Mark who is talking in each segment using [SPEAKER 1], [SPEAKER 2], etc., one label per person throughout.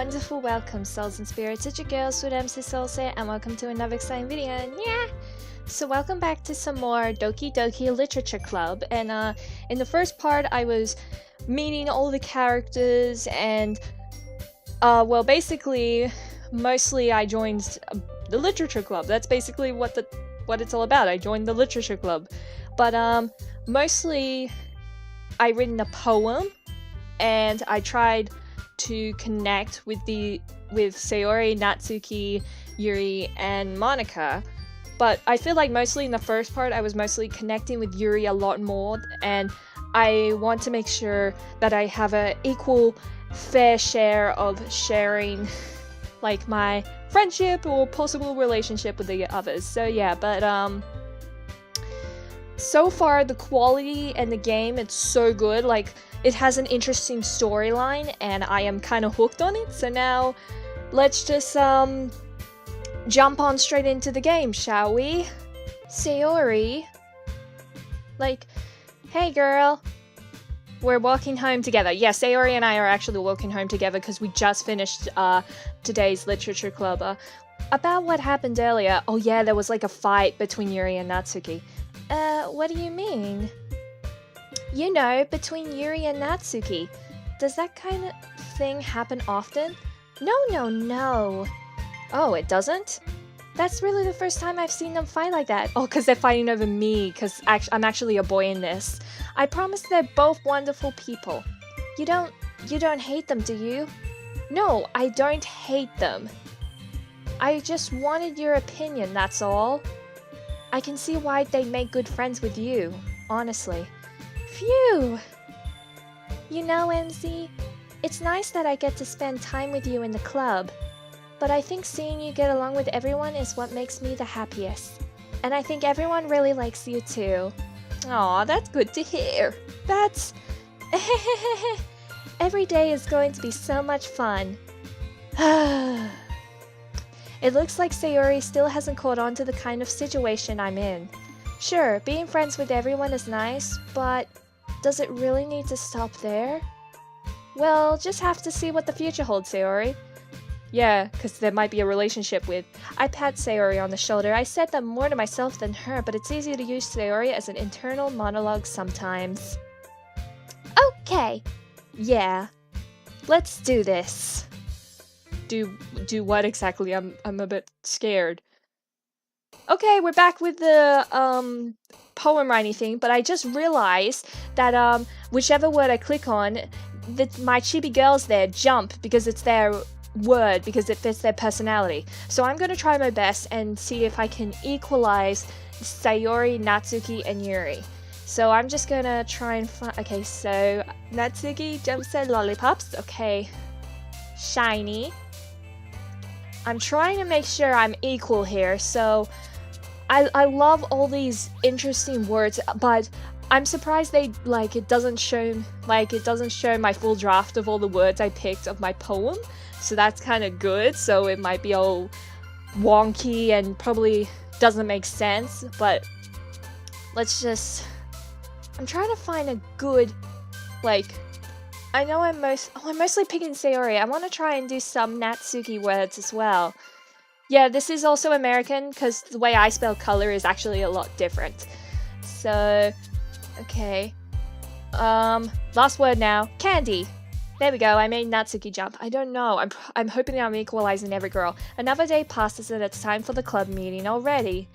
[SPEAKER 1] wonderful welcome, souls and spirits. It's your girls with Emmzy Souls here, and welcome to another exciting video. And yeah, so welcome back to some more DOKI Literature Club. And in the first part, I was meeting all the characters, and well, basically, mostly I joined the Literature Club. That's basically what it's all about. I joined the Literature Club, but mostly I written a poem, and I tried to connect with Sayori, Natsuki, Yuri, and Monica. But I feel like mostly in the first part I was mostly connecting with Yuri a lot more, and I want to make sure that I have an equal fair share of sharing like my friendship or possible relationship with the others. So yeah, but so far the quality and the game, it's so good. Like, it has an interesting storyline and I am kind of hooked on it. So now let's just jump on straight into the game, shall we? Sayori, like, hey girl, we're walking home together. Yeah, Sayori and I are actually walking home together because we just finished today's literature club. About what happened earlier. Oh yeah, there was like a fight between Yuri and Natsuki. What do you mean? You know, between Yuri and Natsuki. Does that kind of thing happen often? No. Oh, it doesn't? That's really the first time I've seen them fight like that. Oh, because they're fighting over me, because I'm actually a boy in this. I promise they're both wonderful people. You don't hate them, do you? No, I don't hate them. I just wanted your opinion, that's all. I can see why they'd make good friends with you, honestly. Phew! You know, Emmzy, it's nice that I get to spend time with you in the club, but I think seeing you get along with everyone is what makes me the happiest. And I think everyone really likes you too. Aw, that's good to hear. That's... Every day is going to be so much fun. It looks like Sayori still hasn't caught on to the kind of situation I'm in. Sure, being friends with everyone is nice, but does it really need to stop there? Well, just have to see what the future holds, Sayori. Yeah, because there might be a relationship with... I pat Sayori on the shoulder. I said that more to myself than her, but it's easier to use Sayori as an internal monologue sometimes. Okay. Yeah. Let's do this. Do what exactly? I'm a bit scared. Okay, we're back with the poem writing thing, but I just realized that whichever word I click on, my chibi girls there jump because it's their word, because it fits their personality. So I'm gonna try my best and see if I can equalize Sayori, Natsuki, and Yuri. So I'm just gonna try and find... Okay, so Natsuki jumps at lollipops. Okay. Shiny. I'm trying to make sure I'm equal here, so I love all these interesting words, but I'm surprised it doesn't show my full draft of all the words I picked of my poem, so that's kind of good. So it might be all wonky and probably doesn't make sense, but let's just... I'm trying to find a good, I know I'm mostly picking Sayori. I want to try and do some Natsuki words as well. Yeah, this is also American, because the way I spell color is actually a lot different. So, okay. Last word now. Candy. There we go, I made Natsuki jump. I don't know, I'm hoping I'm equalizing every girl. Another day passes and it's time for the club meeting already.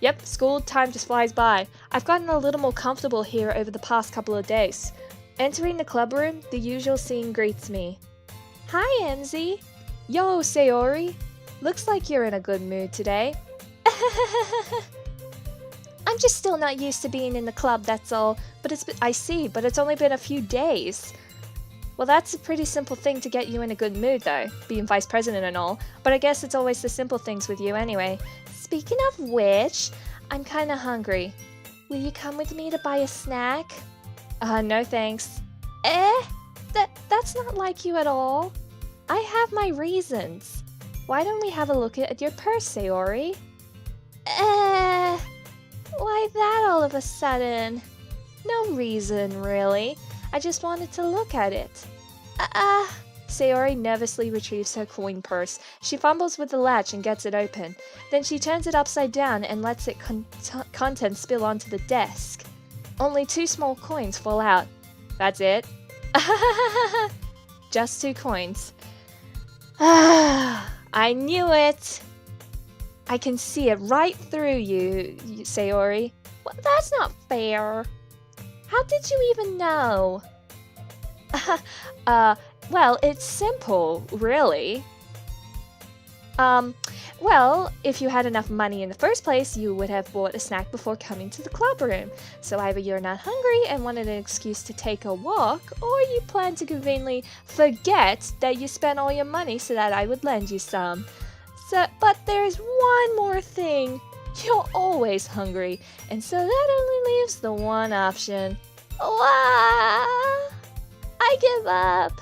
[SPEAKER 1] Yep, school time just flies by. I've gotten a little more comfortable here over the past couple of days. Entering the club room, the usual scene greets me. Hi, Emmzy. Yo, Sayori. Looks like you're in a good mood today. I'm just still not used to being in the club, that's all. But it's only been a few days. Well, that's a pretty simple thing to get you in a good mood, though, being vice president and all. But I guess it's always the simple things with you anyway. Speaking of which, I'm kinda hungry. Will you come with me to buy a snack? No thanks. That's not like you at all. I have my reasons. Why don't we have a look at your purse, Sayori? Why that all of a sudden? No reason, really. I just wanted to look at it. Sayori nervously retrieves her coin purse. She fumbles with the latch and gets it open. Then she turns it upside down and lets its contents spill onto the desk. Only 2 small coins fall out. That's it. Just 2 coins. I knew it! I can see it right through you, Sayori. Well, that's not fair. How did you even know? Well, it's simple, really. Well, if you had enough money in the first place, you would have bought a snack before coming to the club room. So either you're not hungry and wanted an excuse to take a walk, or you plan to conveniently forget that you spent all your money so that I would lend you some. But there's one more thing. You're always hungry, and so that only leaves the one option. I give up.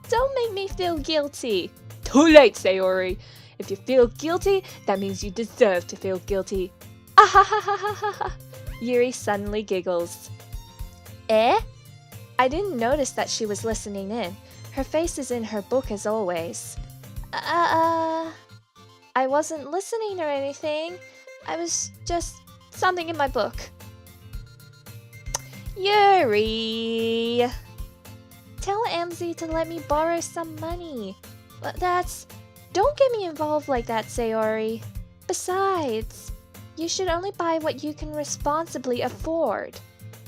[SPEAKER 1] Don't make me feel guilty. Too late, Sayori. If you feel guilty, that means you deserve to feel guilty. Ahahahaha. Yuri suddenly giggles. Eh? I didn't notice that she was listening in. Her face is in her book as always. I wasn't listening or anything. I was just something in my book. Yuri! Tell Emmzy to let me borrow some money. Don't get me involved like that, Sayori. Besides, you should only buy what you can responsibly afford.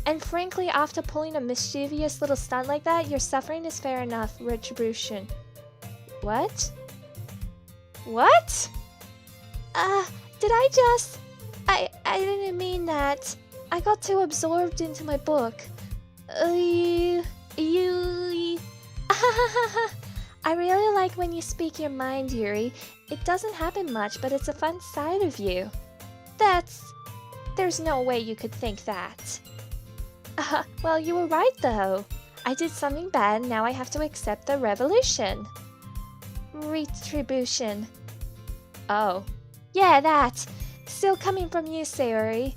[SPEAKER 1] And frankly, after pulling a mischievous little stunt like that, your suffering is fair enough retribution. What? What? Did I just... I didn't mean that. I got too absorbed into my book. I really like when you speak your mind, Yuri. It doesn't happen much, but it's a fun side of you. There's no way you could think that. Well, you were right, though. I did something bad, and now I have to accept the revolution. Retribution. Oh. Yeah, that. Still coming from you, Sayori.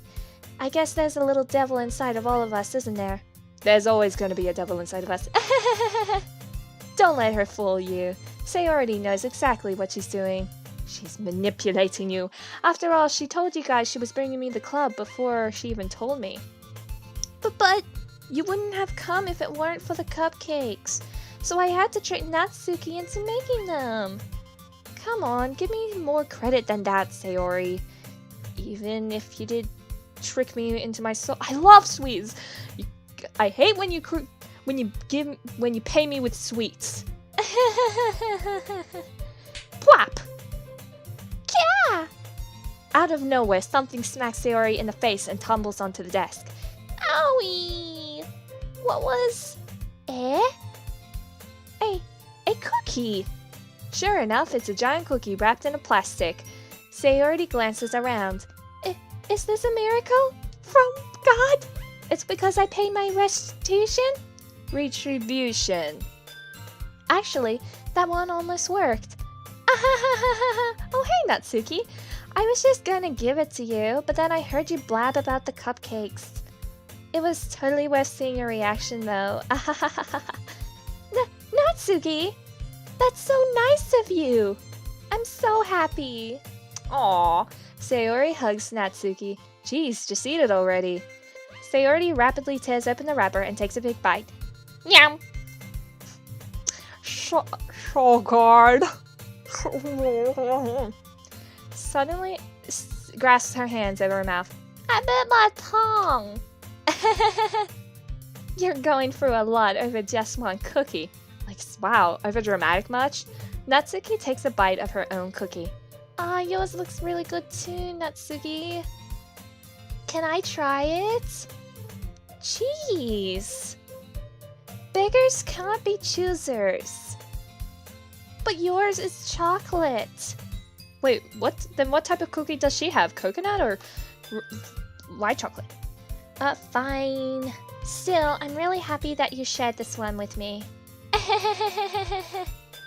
[SPEAKER 1] I guess there's a little devil inside of all of us, isn't there? There's always going to be a devil inside of us. Don't let her fool you. Sayori knows exactly what she's doing. She's manipulating you. After all, she told you guys she was bringing me the club before she even told me. But you wouldn't have come if it weren't for the cupcakes. So I had to trick Natsuki into making them. Come on, give me more credit than that, Sayori. Even if you did trick me into my soul. I love sweets. I hate when you pay me with sweets. Plop! Yeah! Out of nowhere, something smacks Sayori in the face and tumbles onto the desk. Owie! What was... A cookie! Sure enough, it's a giant cookie wrapped in a plastic. Sayori glances around. Is this a miracle? From God? It's because I paid my restitution? Retribution. Actually, that one almost worked. Oh, hey, Natsuki. I was just gonna give it to you, but then I heard you blab about the cupcakes. It was totally worth seeing your reaction, though. Natsuki! That's so nice of you! I'm so happy. Aw. Sayori hugs Natsuki. Geez, just eat it already. Sayori rapidly tears open the wrapper and takes a big bite. Yum! Shogard. Suddenly, grasps her hands over her mouth. I bit my tongue! You're going through a lot over just one cookie. Like, wow, over dramatic much? Natsuki takes a bite of her own cookie. Yours looks really good too, Natsuki. Can I try it? Jeez. Beggars can't be choosers. But yours is chocolate. Wait, what? Then what type of cookie does she have? Coconut or white chocolate? Fine. Still, I'm really happy that you shared this one with me.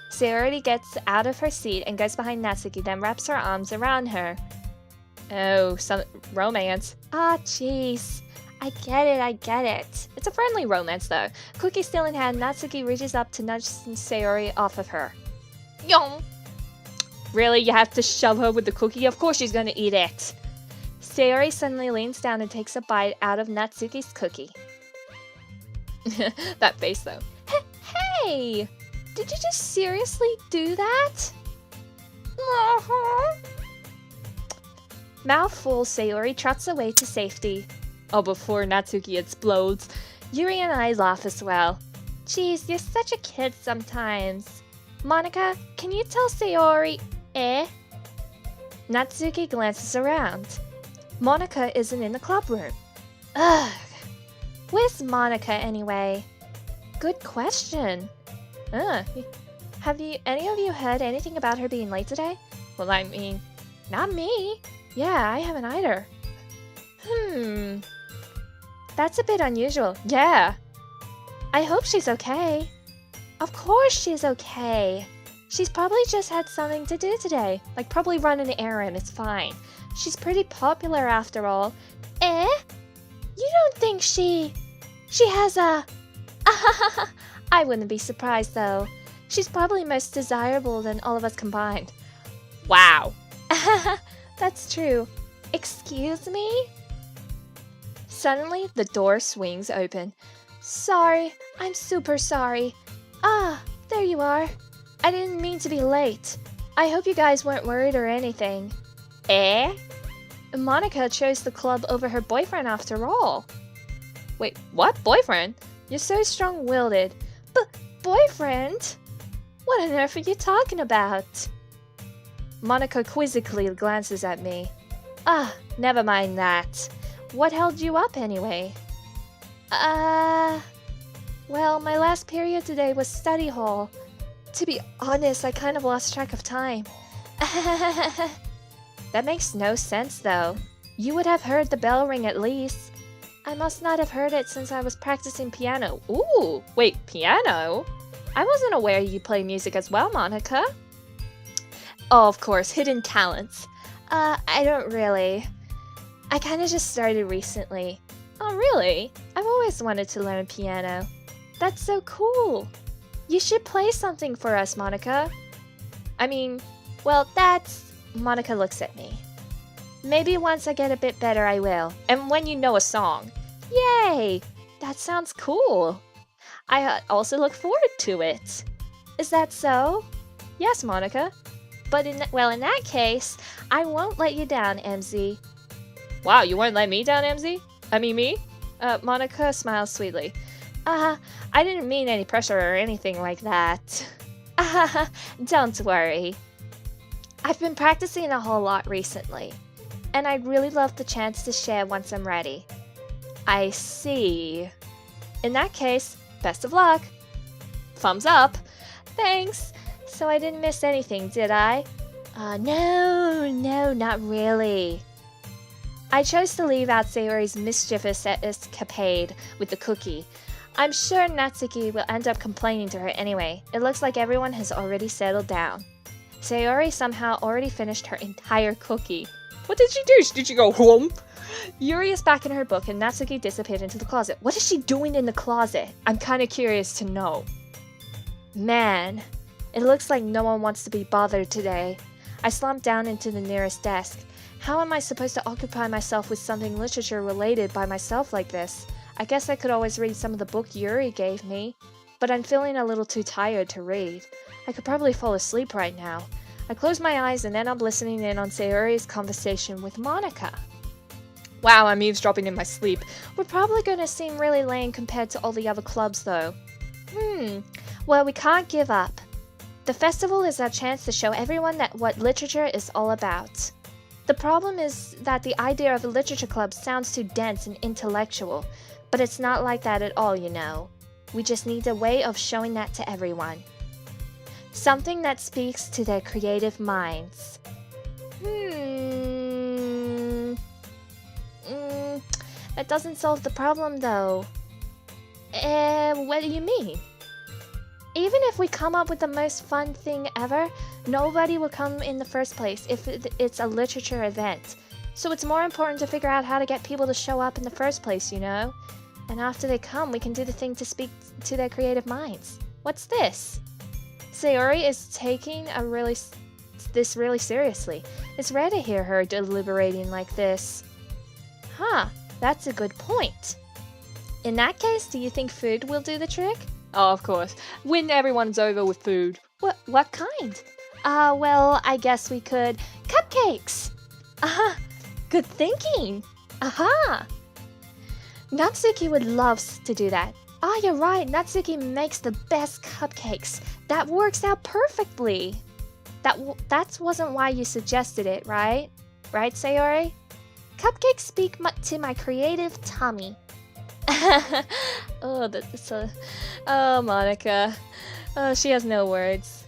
[SPEAKER 1] Sayori gets out of her seat and goes behind Natsuki, then wraps her arms around her. Oh, some romance. Jeez. I get it, I get it. It's a friendly romance though. Cookie still in hand, Natsuki reaches up to nudge Sayori off of her. Yum! Really? You have to shove her with the cookie? Of course she's gonna eat it. Sayori suddenly leans down and takes a bite out of Natsuki's cookie. That face though. Hey! Did you just seriously do that? Mouthful, Sayori trots away to safety. Oh, before Natsuki explodes. Yuri and I laugh as well. Geez, you're such a kid sometimes. Monika, can you tell Sayori, eh? Natsuki glances around. Monika isn't in the club room. Ugh. Where's Monika anyway? Good question. Have any of you heard anything about her being late today? Well, I mean, not me. Yeah, I haven't either. That's a bit unusual. Yeah. I hope she's okay. Of course she's okay. She's probably just had something to do today. Like probably run an errand, it's fine. She's pretty popular after all. Eh? You don't think she has a... I wouldn't be surprised though. She's probably most desirable than all of us combined. Wow. That's true. Excuse me? Suddenly, the door swings open. Sorry, I'm super sorry. Ah, there you are. I didn't mean to be late. I hope you guys weren't worried or anything. Eh? Monika chose the club over her boyfriend after all. Wait, what? Boyfriend? You're so strong-willed. Boyfriend? What on earth are you talking about? Monika quizzically glances at me. Ah, never mind that. What held you up anyway? Well, my last period today was study hall. To be honest, I kind of lost track of time. That makes no sense though. You would have heard the bell ring at least. I must not have heard it since I was practicing piano. Ooh, wait, piano? I wasn't aware you play music as well, Monika. Oh, of course, hidden talents. I don't really. I kind of just started recently. Oh, really? I've always wanted to learn piano. That's so cool. You should play something for us, Monika. I mean, well, that's... Monika looks at me. Maybe once I get a bit better, I will. And when you know a song. Yay! That sounds cool. I also look forward to it. Is that so? Yes, Monika. But in that case, I won't let you down, Emmzy. Wow, you won't let me down, Emmzy? I mean me? Monika smiles sweetly. I didn't mean any pressure or anything like that. Don't worry. I've been practicing a whole lot recently, and I'd really love the chance to share once I'm ready. I see. In that case, best of luck. Thumbs up. Thanks. So I didn't miss anything, did I? No, not really. I chose to leave out Sayori's mischievous escapade with the cookie. I'm sure Natsuki will end up complaining to her anyway. It looks like everyone has already settled down. Sayori somehow already finished her entire cookie. What did she do? Did she go home? Yuri is back in her book and Natsuki disappeared into the closet. What is she doing in the closet? I'm kinda curious to know. Man, it looks like no one wants to be bothered today. I slumped down into the nearest desk. How am I supposed to occupy myself with something literature related by myself like this? I guess I could always read some of the book Yuri gave me, but I'm feeling a little too tired to read. I could probably fall asleep right now. I close my eyes and end up listening in on Sayori's conversation with Monika. Wow, I'm eavesdropping in my sleep. We're probably gonna seem really lame compared to all the other clubs though. Well, we can't give up. The festival is our chance to show everyone what literature is all about. The problem is that the idea of a literature club sounds too dense and intellectual, but it's not like that at all, you know. We just need a way of showing that to everyone. Something that speaks to their creative minds. That doesn't solve the problem though. What do you mean? Even if we come up with the most fun thing ever, nobody will come in the first place if it's a literature event. So it's more important to figure out how to get people to show up in the first place, you know? And after they come, we can do the thing to speak to their creative minds. What's this? Sayori is taking this really seriously. It's rare to hear her deliberating like this. Huh, that's a good point. In that case, do you think food will do the trick?
[SPEAKER 2] Oh, of course. When everyone's over with food.
[SPEAKER 1] What kind? Well, I guess we could... Cupcakes! Aha! Good thinking! Aha! Natsuki would love to do that. Ah, you're right, Natsuki makes the best cupcakes. That works out perfectly. That wasn't why you suggested it, right? Right, Sayori? Cupcakes speak to my creative tummy.
[SPEAKER 2] Oh, oh, Monica. Oh, she has no words.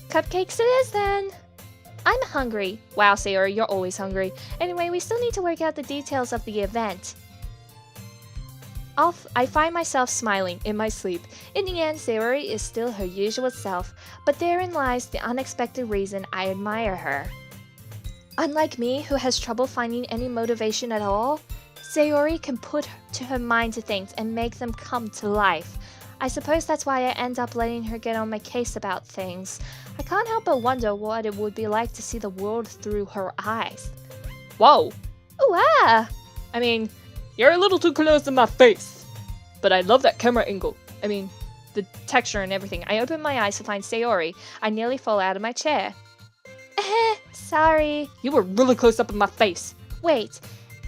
[SPEAKER 1] Cupcakes it is then. I'm hungry. Wow, Sayori, you're always hungry. Anyway, we still need to work out the details of the event. I find myself smiling in my sleep. In the end, Sayori is still her usual self, but therein lies the unexpected reason I admire her. Unlike me, who has trouble finding any motivation at all, Sayori can put her mind to things and make them come to life. I suppose that's why I end up letting her get on my case about things. I can't help but wonder what it would be like to see the world through her eyes.
[SPEAKER 2] Whoa!
[SPEAKER 1] Ooh, ah!
[SPEAKER 2] I mean, you're a little too close to my face. But I love that camera angle. I mean, the texture and everything. I open my eyes to find Sayori. I nearly fall out of my chair.
[SPEAKER 1] Sorry.
[SPEAKER 2] You were really close up in my face.
[SPEAKER 1] Wait,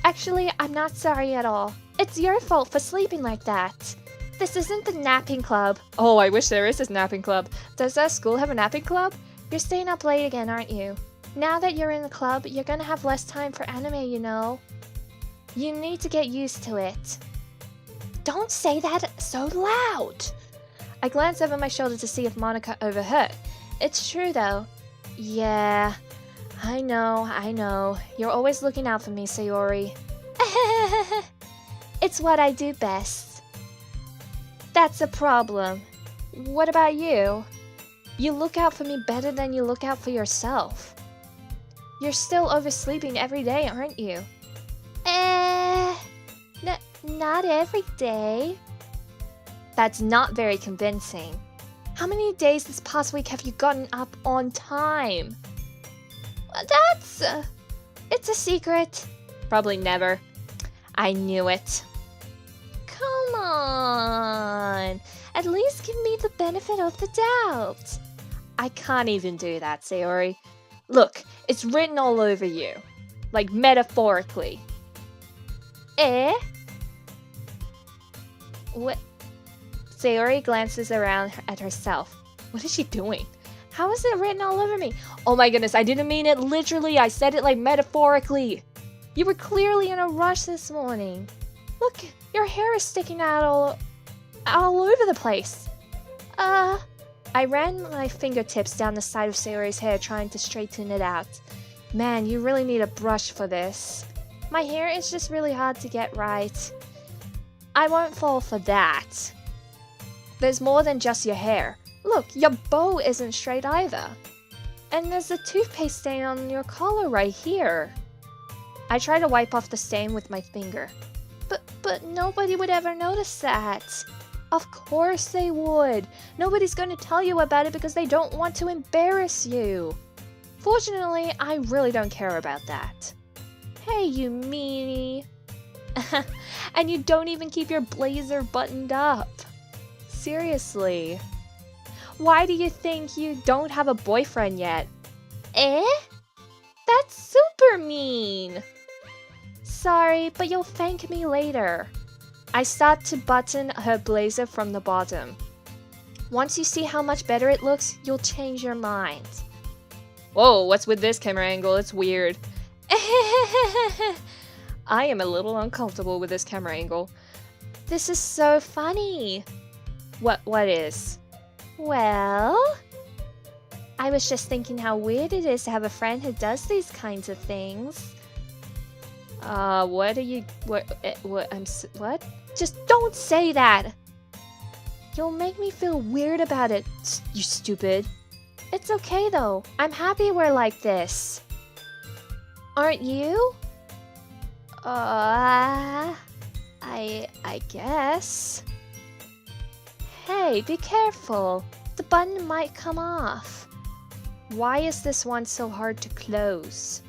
[SPEAKER 1] actually, I'm not sorry at all. It's your fault for sleeping like that. This isn't the napping club.
[SPEAKER 2] Oh, I wish there is this napping club.
[SPEAKER 1] Does that school have a napping club? You're staying up late again, aren't you? Now that you're in the club, you're gonna have less time for anime, you know. You need to get used to it. Don't say that so loud. I glance over my shoulder to see if Monica overheard. It's true, though. Yeah, I know. You're always looking out for me, Sayori. It's what I do best. That's a problem. What about you? You look out for me better than you look out for yourself. You're still oversleeping every day, aren't you? Not every day. That's not very convincing. How many days this past week have you gotten up on time? It's a secret.
[SPEAKER 2] Probably never.
[SPEAKER 1] I knew it. Come on. At least give me the benefit of the doubt.
[SPEAKER 2] I can't even do that, Sayori. Look, it's written all over you. Like, metaphorically.
[SPEAKER 1] Eh? What? Sayori glances around at herself.
[SPEAKER 2] What is she doing?
[SPEAKER 1] How is it written all over me?
[SPEAKER 2] Oh my goodness, I didn't mean it literally. I said it like metaphorically.
[SPEAKER 1] You were clearly in a rush this morning. Look, your hair is sticking out all over the place. I ran my fingertips down the side of Sayori's hair trying to straighten it out. Man, you really need a brush for this. My hair is just really hard to get right. I won't fall for that. There's more than just your hair. Look, your bow isn't straight either. And there's a toothpaste stain on your collar right here. I try to wipe off the stain with my finger. But nobody would ever notice that. Of course they would. Nobody's going to tell you about it because they don't want to embarrass you. Fortunately, I really don't care about that. Hey, you meanie. And you don't even keep your blazer buttoned up. Seriously. Why do you think you don't have a boyfriend yet? Eh? That's super mean. Sorry, but you'll thank me later. I start to button her blazer from the bottom. Once you see how much better it looks, you'll change your mind.
[SPEAKER 2] Whoa, what's with this camera angle? It's weird. I am a little uncomfortable with this camera angle.
[SPEAKER 1] This is so funny.
[SPEAKER 2] What is?
[SPEAKER 1] Well, I was just thinking how weird it is to have a friend who does these kinds of things.
[SPEAKER 2] What?
[SPEAKER 1] Just don't say that. You'll make me feel weird about it, you stupid. It's okay though. I'm happy we're like this. Aren't you? I guess. Hey, be careful. The button might come off. Why is this one so hard to close?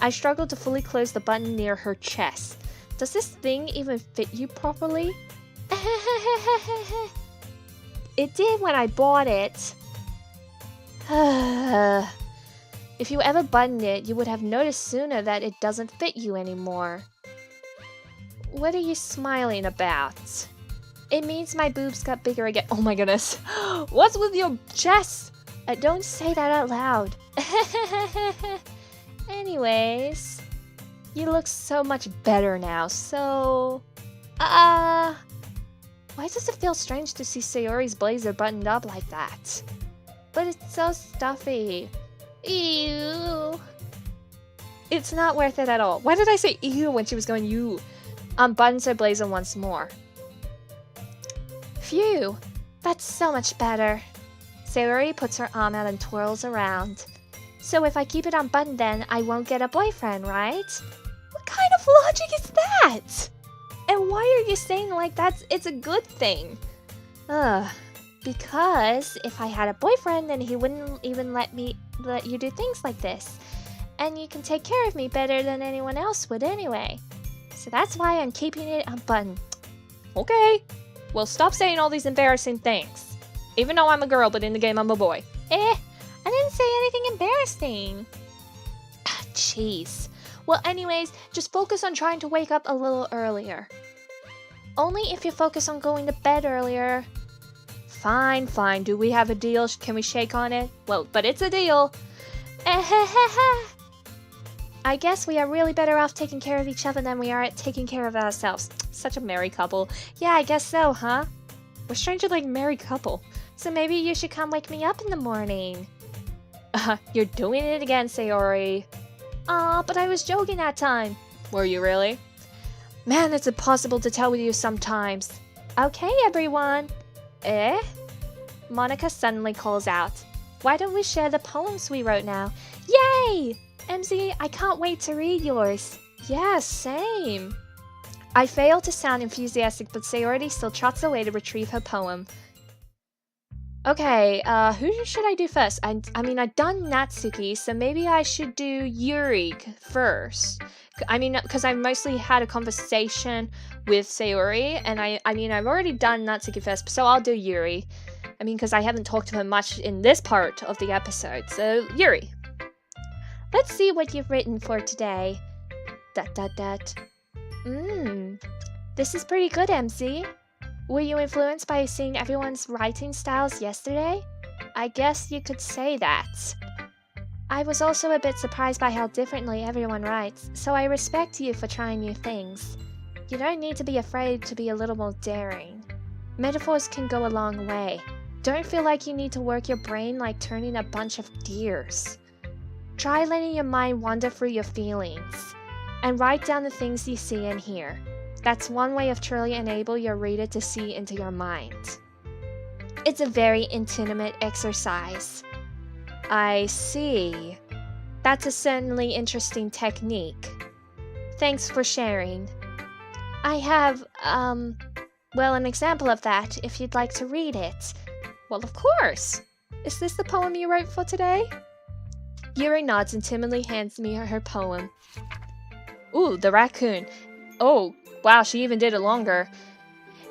[SPEAKER 1] I struggled to fully close the button near her chest. Does this thing even fit you properly? It did when I bought it. If you ever buttoned it, you would have noticed sooner that it doesn't fit you anymore. What are you smiling about? It means my boobs got bigger again. Oh my goodness. What's with your chest? Don't say that out loud. Anyways, you look so much better now, so... why does it feel strange to see Sayori's blazer buttoned up like that? But it's so stuffy. Ew. It's not worth it at all. Why did I say ew when she was going you? Unbuttons her blazer once more. Phew, that's so much better. Sayori puts her arm out and twirls around. So if I keep it unbuttoned then, I won't get a boyfriend, right? What kind of logic is that? And why are you saying like it's a good thing? Because if I had a boyfriend, then he wouldn't even let you do things like this. And you can take care of me better than anyone else would anyway. So that's why I'm keeping it unbuttoned.
[SPEAKER 2] Okay. Well, stop saying all these embarrassing things. Even though I'm a girl, but in the game I'm a boy.
[SPEAKER 1] I didn't say anything embarrassing. Jeez. Well, anyways, just focus on trying to wake up a little earlier. Only if you focus on going to bed earlier.
[SPEAKER 2] Fine. Do we have a deal? Can we shake on it? Well, but it's a deal.
[SPEAKER 1] I guess we are really better off taking care of each other than we are at taking care of ourselves.
[SPEAKER 2] Such a merry couple.
[SPEAKER 1] Yeah, I guess so, huh?
[SPEAKER 2] We're strangely like married couple.
[SPEAKER 1] So maybe you should come wake me up in the morning.
[SPEAKER 2] You're doing it again, Sayori.
[SPEAKER 1] Aw, but I was joking that time.
[SPEAKER 2] Were you really? Man, it's impossible to tell with you sometimes.
[SPEAKER 1] Okay, everyone. Monica suddenly calls out. Why don't we share the poems we wrote now? Yay! Emmzy, I can't wait to read yours.
[SPEAKER 2] Yeah, same.
[SPEAKER 1] I fail to sound enthusiastic, but Sayori still trots away to retrieve her poem.
[SPEAKER 2] Okay, who should I do first? I mean, I've done Natsuki, so maybe I should do Yuri first. I mean, because I mostly had a conversation with Sayori, and I mean, I've already done Natsuki first, so I'll do Yuri. I mean, because I haven't talked to her much in this part of the episode, so Yuri.
[SPEAKER 1] Let's see what you've written for today. ... This is pretty good, Emmzy. Were you influenced by seeing everyone's writing styles yesterday? I guess you could say that. I was also a bit surprised by how differently everyone writes, so I respect you for trying new things. You don't need to be afraid to be a little more daring. Metaphors can go a long way. Don't feel like you need to work your brain like turning a bunch of gears. Try letting your mind wander through your feelings, and write down the things you see and hear. That's one way of truly enable your reader to see into your mind. It's a very intimate exercise.
[SPEAKER 2] I see.
[SPEAKER 1] That's a certainly interesting technique. Thanks for sharing. I have, well, an example of that if you'd like to read it.
[SPEAKER 2] Well, of course. Is this the poem you wrote for today?
[SPEAKER 1] Yuri nods and timidly hands me her poem.
[SPEAKER 2] Ooh, the raccoon. Oh, wow, she even did it longer.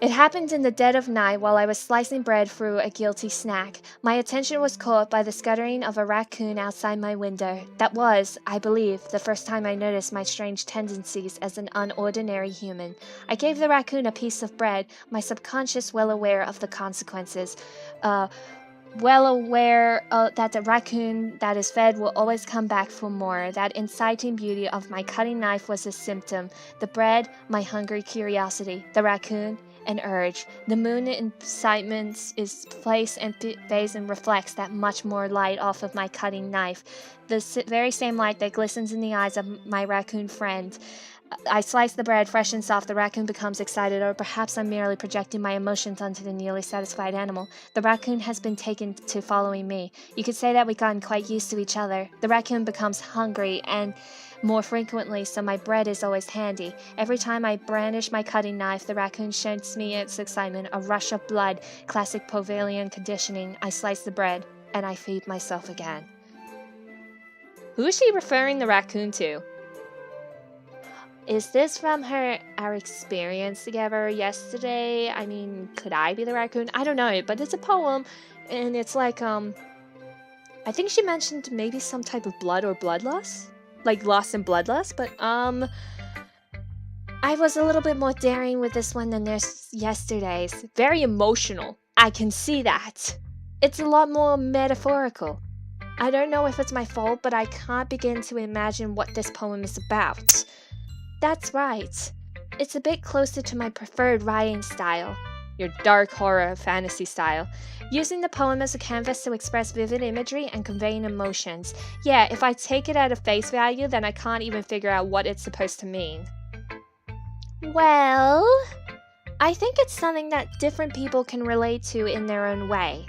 [SPEAKER 1] It happened in the dead of night while I was slicing bread through a guilty snack. My attention was caught by the scuttering of a raccoon outside my window. That was, I believe, the first time I noticed my strange tendencies as an unordinary human. I gave the raccoon a piece of bread, my subconscious well aware of the consequences. Well aware that the raccoon that is fed will always come back for more. That inciting beauty of my cutting knife was a symptom. The bread, my hungry curiosity. The raccoon, an urge. The moon incitement is place and phase and reflects that much more light off of my cutting knife. The very same light that glistens in the eyes of my raccoon friend. I slice the bread fresh and soft. The raccoon becomes excited, or perhaps I'm merely projecting my emotions onto the nearly satisfied animal. The raccoon has been taken to following me. You could say that we've gotten quite used to each other. The raccoon becomes hungry, and more frequently so my bread is always handy. Every time I brandish my cutting knife, the raccoon sheds me its excitement, a rush of blood, classic Povalian conditioning. I slice the bread, and I feed myself again.
[SPEAKER 2] Who is she referring the raccoon to?
[SPEAKER 1] Is this from our experience together yesterday? I mean, could I be the raccoon? I don't know, but it's a poem, and it's like, I think she mentioned maybe some type of blood or bloodlust? Like lost in bloodlust, but, I was a little bit more daring with this one than yesterday's.
[SPEAKER 2] Very emotional.
[SPEAKER 1] I can see that. It's a lot more metaphorical. I don't know if it's my fault, but I can't begin to imagine what this poem is about. That's right. It's a bit closer to my preferred writing style.
[SPEAKER 2] Your dark horror fantasy style.
[SPEAKER 1] Using the poem as a canvas to express vivid imagery and conveying emotions. Yeah, if I take it at a face value, then I can't even figure out what it's supposed to mean. Well, I think it's something that different people can relate to in their own way.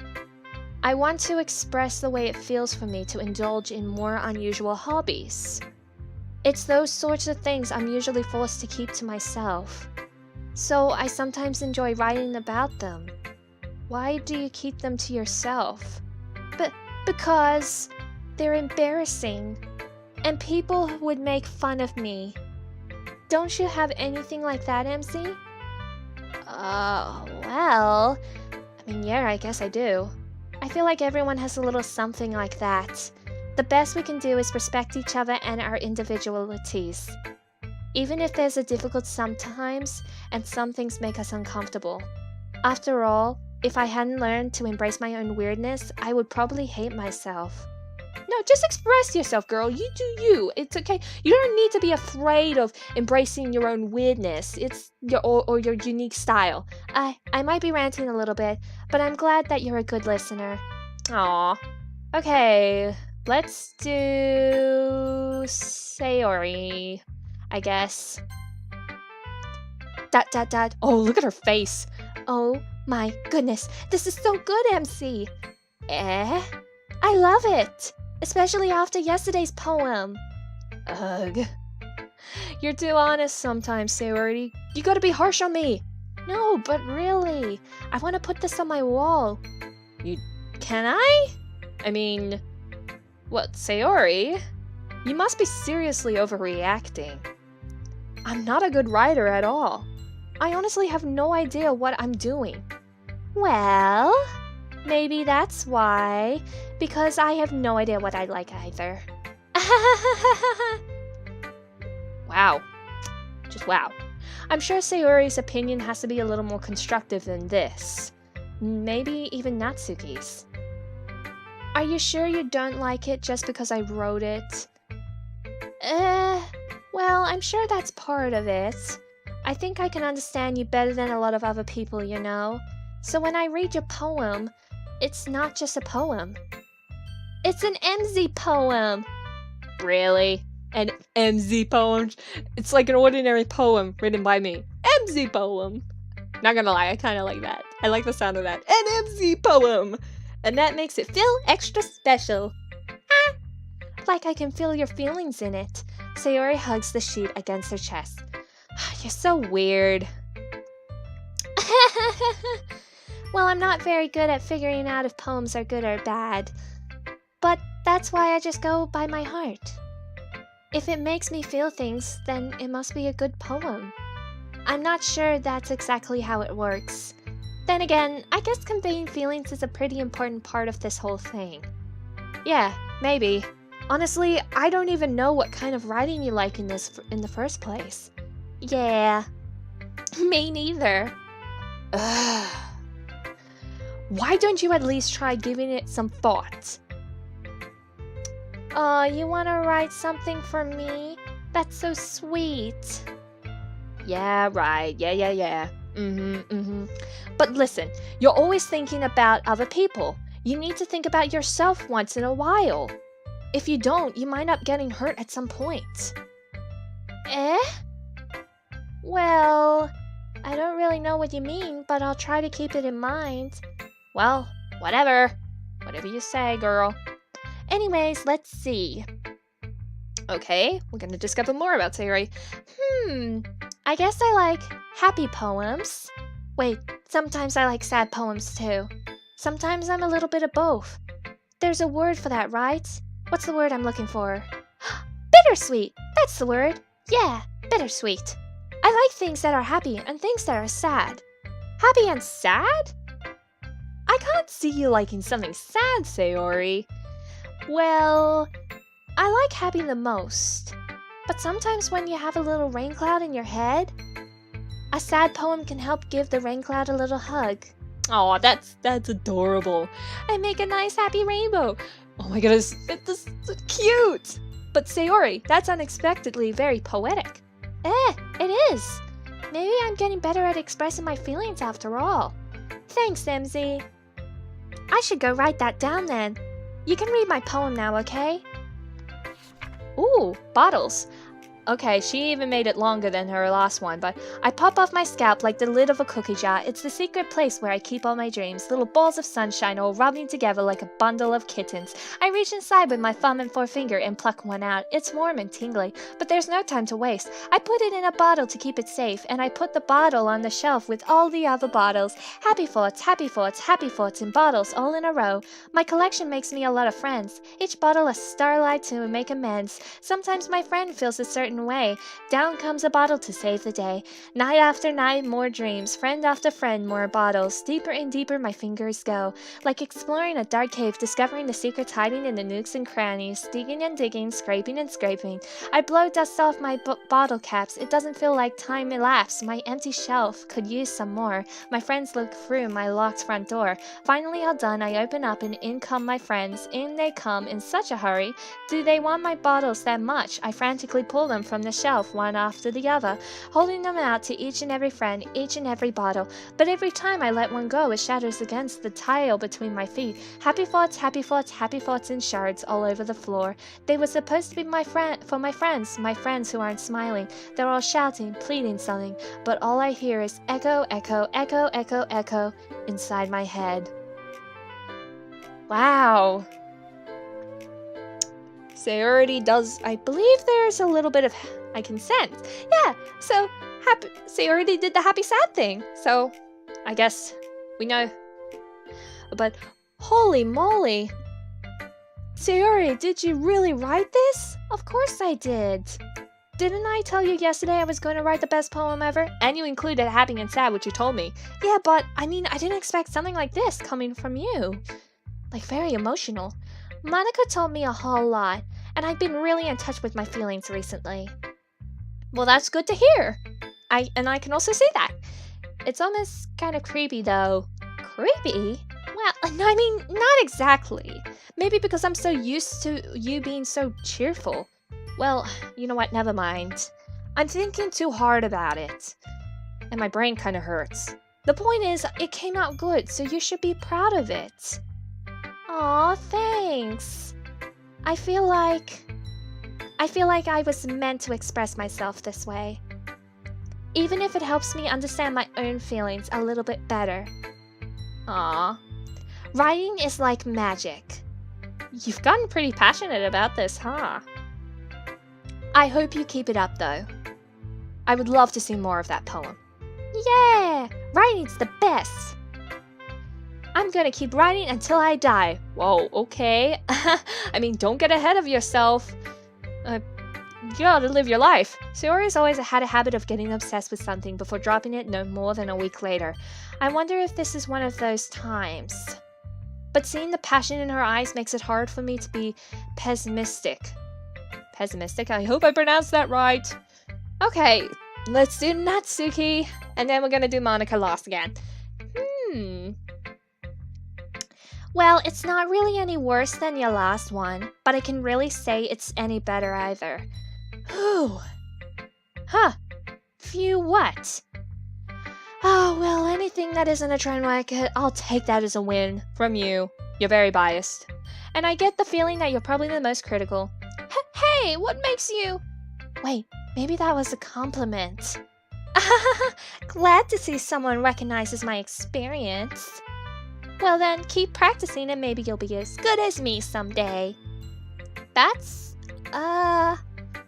[SPEAKER 1] I want to express the way it feels for me to indulge in more unusual hobbies. It's those sorts of things I'm usually forced to keep to myself. So I sometimes enjoy writing about them. Why do you keep them to yourself? Because they're embarrassing, and people would make fun of me. Don't you have anything like that, Emmzy? Well, I mean, yeah, I guess I do. I feel like everyone has a little something like that. The best we can do is respect each other and our individualities. Even if there's a difficult sometimes, and some things make us uncomfortable. After all, if I hadn't learned to embrace my own weirdness, I would probably hate myself.
[SPEAKER 2] No, just express yourself, girl. You do you. It's okay. You don't need to be afraid of embracing your own weirdness. It's your unique style.
[SPEAKER 1] I might be ranting a little bit, but I'm glad that you're a good listener.
[SPEAKER 2] Aw. Okay, let's do Sayori, I guess. ... Oh, look at her face.
[SPEAKER 1] Oh my goodness, this is so good, MC. I love it, especially after yesterday's poem.
[SPEAKER 2] Ugh. You're too honest sometimes, Sayori. You gotta be harsh on me.
[SPEAKER 1] No, but really, I want to put this on my wall.
[SPEAKER 2] Can I? I mean, what, Sayori? You must be seriously overreacting. I'm not a good writer at all. I honestly have no idea what I'm doing.
[SPEAKER 1] Well, maybe that's why. Because I have no idea what I like either.
[SPEAKER 2] Wow. Just wow. I'm sure Sayori's opinion has to be a little more constructive than this. Maybe even Natsuki's.
[SPEAKER 1] Are you sure you don't like it just because I wrote it? Well, I'm sure that's part of it. I think I can understand you better than a lot of other people, you know? So when I read your poem, it's not just a poem. It's an Emmzy poem!
[SPEAKER 2] Really? An Emmzy poem? It's like an ordinary poem written by me. Emmzy poem! Not gonna lie, I kinda like that. I like the sound of that. An Emmzy poem! And that makes it feel extra special.
[SPEAKER 1] Ah! Like I can feel your feelings in it. Sayori hugs the sheet against her chest.
[SPEAKER 2] You're so weird.
[SPEAKER 1] Well, I'm not very good at figuring out if poems are good or bad. But that's why I just go by my heart. If it makes me feel things, then it must be a good poem. I'm not sure that's exactly how it works. Then again, I guess conveying feelings is a pretty important part of this whole thing.
[SPEAKER 2] Yeah, maybe.
[SPEAKER 1] Honestly, I don't even know what kind of writing you like in the first place. Yeah, me neither.
[SPEAKER 2] Ugh. Why don't you at least try giving it some thought?
[SPEAKER 1] Oh, you want to write something for me? That's so sweet.
[SPEAKER 2] Yeah, right. Yeah. But listen, you're always thinking about other people. You need to think about yourself once in a while. If you don't, you might up getting hurt at some point.
[SPEAKER 1] Well, I don't really know what you mean, but I'll try to keep it in mind.
[SPEAKER 2] Well, whatever. Whatever you say, girl.
[SPEAKER 1] Anyways, let's see.
[SPEAKER 2] Okay, we're gonna discover more about Sayori.
[SPEAKER 1] I guess I like happy poems. Wait, sometimes I like sad poems too. Sometimes I'm a little bit of both. There's a word for that, right? What's the word I'm looking for? Bittersweet! That's the word! Yeah, bittersweet. I like things that are happy and things that are sad.
[SPEAKER 2] Happy and sad? I can't see you liking something sad, Sayori.
[SPEAKER 1] Well, I like happy the most. But sometimes when you have a little rain cloud in your head, a sad poem can help give the rain cloud a little hug.
[SPEAKER 2] Oh, that's adorable. I make a nice happy rainbow. Oh my goodness, it's so cute. But Sayori, that's unexpectedly very poetic.
[SPEAKER 1] It is. Maybe I'm getting better at expressing my feelings after all. Thanks, Emmzy. I should go write that down then. You can read my poem now, okay?
[SPEAKER 2] Ooh, bottles. Okay, she even made it longer than her last one, but
[SPEAKER 1] I pop off my scalp like the lid of a cookie jar. It's the secret place where I keep all my dreams, little balls of sunshine all rubbing together like a bundle of kittens. I reach inside with my thumb and forefinger and pluck one out. It's warm and tingly, but there's no time to waste. I put it in a bottle to keep it safe, and I put the bottle on the shelf with all the other bottles. Happy thoughts, happy thoughts, happy thoughts in bottles all in a row. My collection makes me a lot of friends. Each bottle a starlight to make amends. Sometimes my friend feels a certain way. Down comes a bottle to save the day. Night after night, more dreams. Friend after friend, more bottles. Deeper and deeper my fingers go. Like exploring a dark cave, discovering the secrets hiding in the nooks and crannies. Digging and digging, scraping and scraping. I blow dust off my bottle caps. It doesn't feel like time elapsed. My empty shelf could use some more. My friends look through my locked front door. Finally all done, I open up and in come my friends. In they come in such a hurry. Do they want my bottles that much? I frantically pull them from the shelf one after the other, holding them out to each and every friend, each and every bottle. But every time I let one go, it shatters against the tile between my feet. Happy thoughts, happy thoughts, happy thoughts in shards all over the floor. They were supposed to be my friends who aren't smiling. They're all shouting, pleading something, but all I hear is echo, echo, echo, echo, echo inside my head.
[SPEAKER 2] wow. Sayori does, I believe there's a little bit of, I can sense. Yeah, so Sayori did the happy sad thing. So I guess we know. But holy moly. Sayori, did you really write this?
[SPEAKER 1] Of course I did. Didn't I tell you yesterday I was going to write the best poem ever?
[SPEAKER 2] And you included happy and sad, which you told me.
[SPEAKER 1] Yeah, but I mean, I didn't expect something like this coming from you. Like very emotional. Monica told me a whole lot, and I've been really in touch with my feelings recently.
[SPEAKER 2] Well, that's good to hear. I can also see that.
[SPEAKER 1] It's almost kind of creepy though.
[SPEAKER 2] Creepy?
[SPEAKER 1] Well, I mean, not exactly. Maybe because I'm so used to you being so cheerful.
[SPEAKER 2] Well, you know what, never mind. I'm thinking too hard about it. And my brain kind of hurts.
[SPEAKER 1] The point is, it came out good, so you should be proud of it. Aw, thanks. I feel like I was meant to express myself this way. Even if it helps me understand my own feelings a little bit better.
[SPEAKER 2] Aw.
[SPEAKER 1] Writing is like magic.
[SPEAKER 2] You've gotten pretty passionate about this, huh?
[SPEAKER 1] I hope you keep it up though.
[SPEAKER 2] I would love to see more of that poem.
[SPEAKER 1] Yeah! Writing's the best! I'm gonna keep writing until I die.
[SPEAKER 2] Whoa, okay. I mean, don't get ahead of yourself. You gotta live your life.
[SPEAKER 1] Sayori's always had a habit of getting obsessed with something before dropping it no more than a week later. I wonder if this is one of those times. But seeing the passion in her eyes makes it hard for me to be pessimistic.
[SPEAKER 2] Pessimistic? I hope I pronounced that right. Okay, let's do Natsuki, and then we're gonna do Monica last again.
[SPEAKER 1] Well, it's not really any worse than your last one, but I can really say it's any better either. Whew. Huh. Phew, what? Oh, well, anything that isn't a train wreck, I'll take that as a win.
[SPEAKER 2] From you. You're very biased.
[SPEAKER 1] And I get the feeling that you're probably the most critical. Hey, what makes you... Wait, maybe that was a compliment. Glad to see someone recognizes my experience. Well then, keep practicing and maybe you'll be as good as me someday. That's,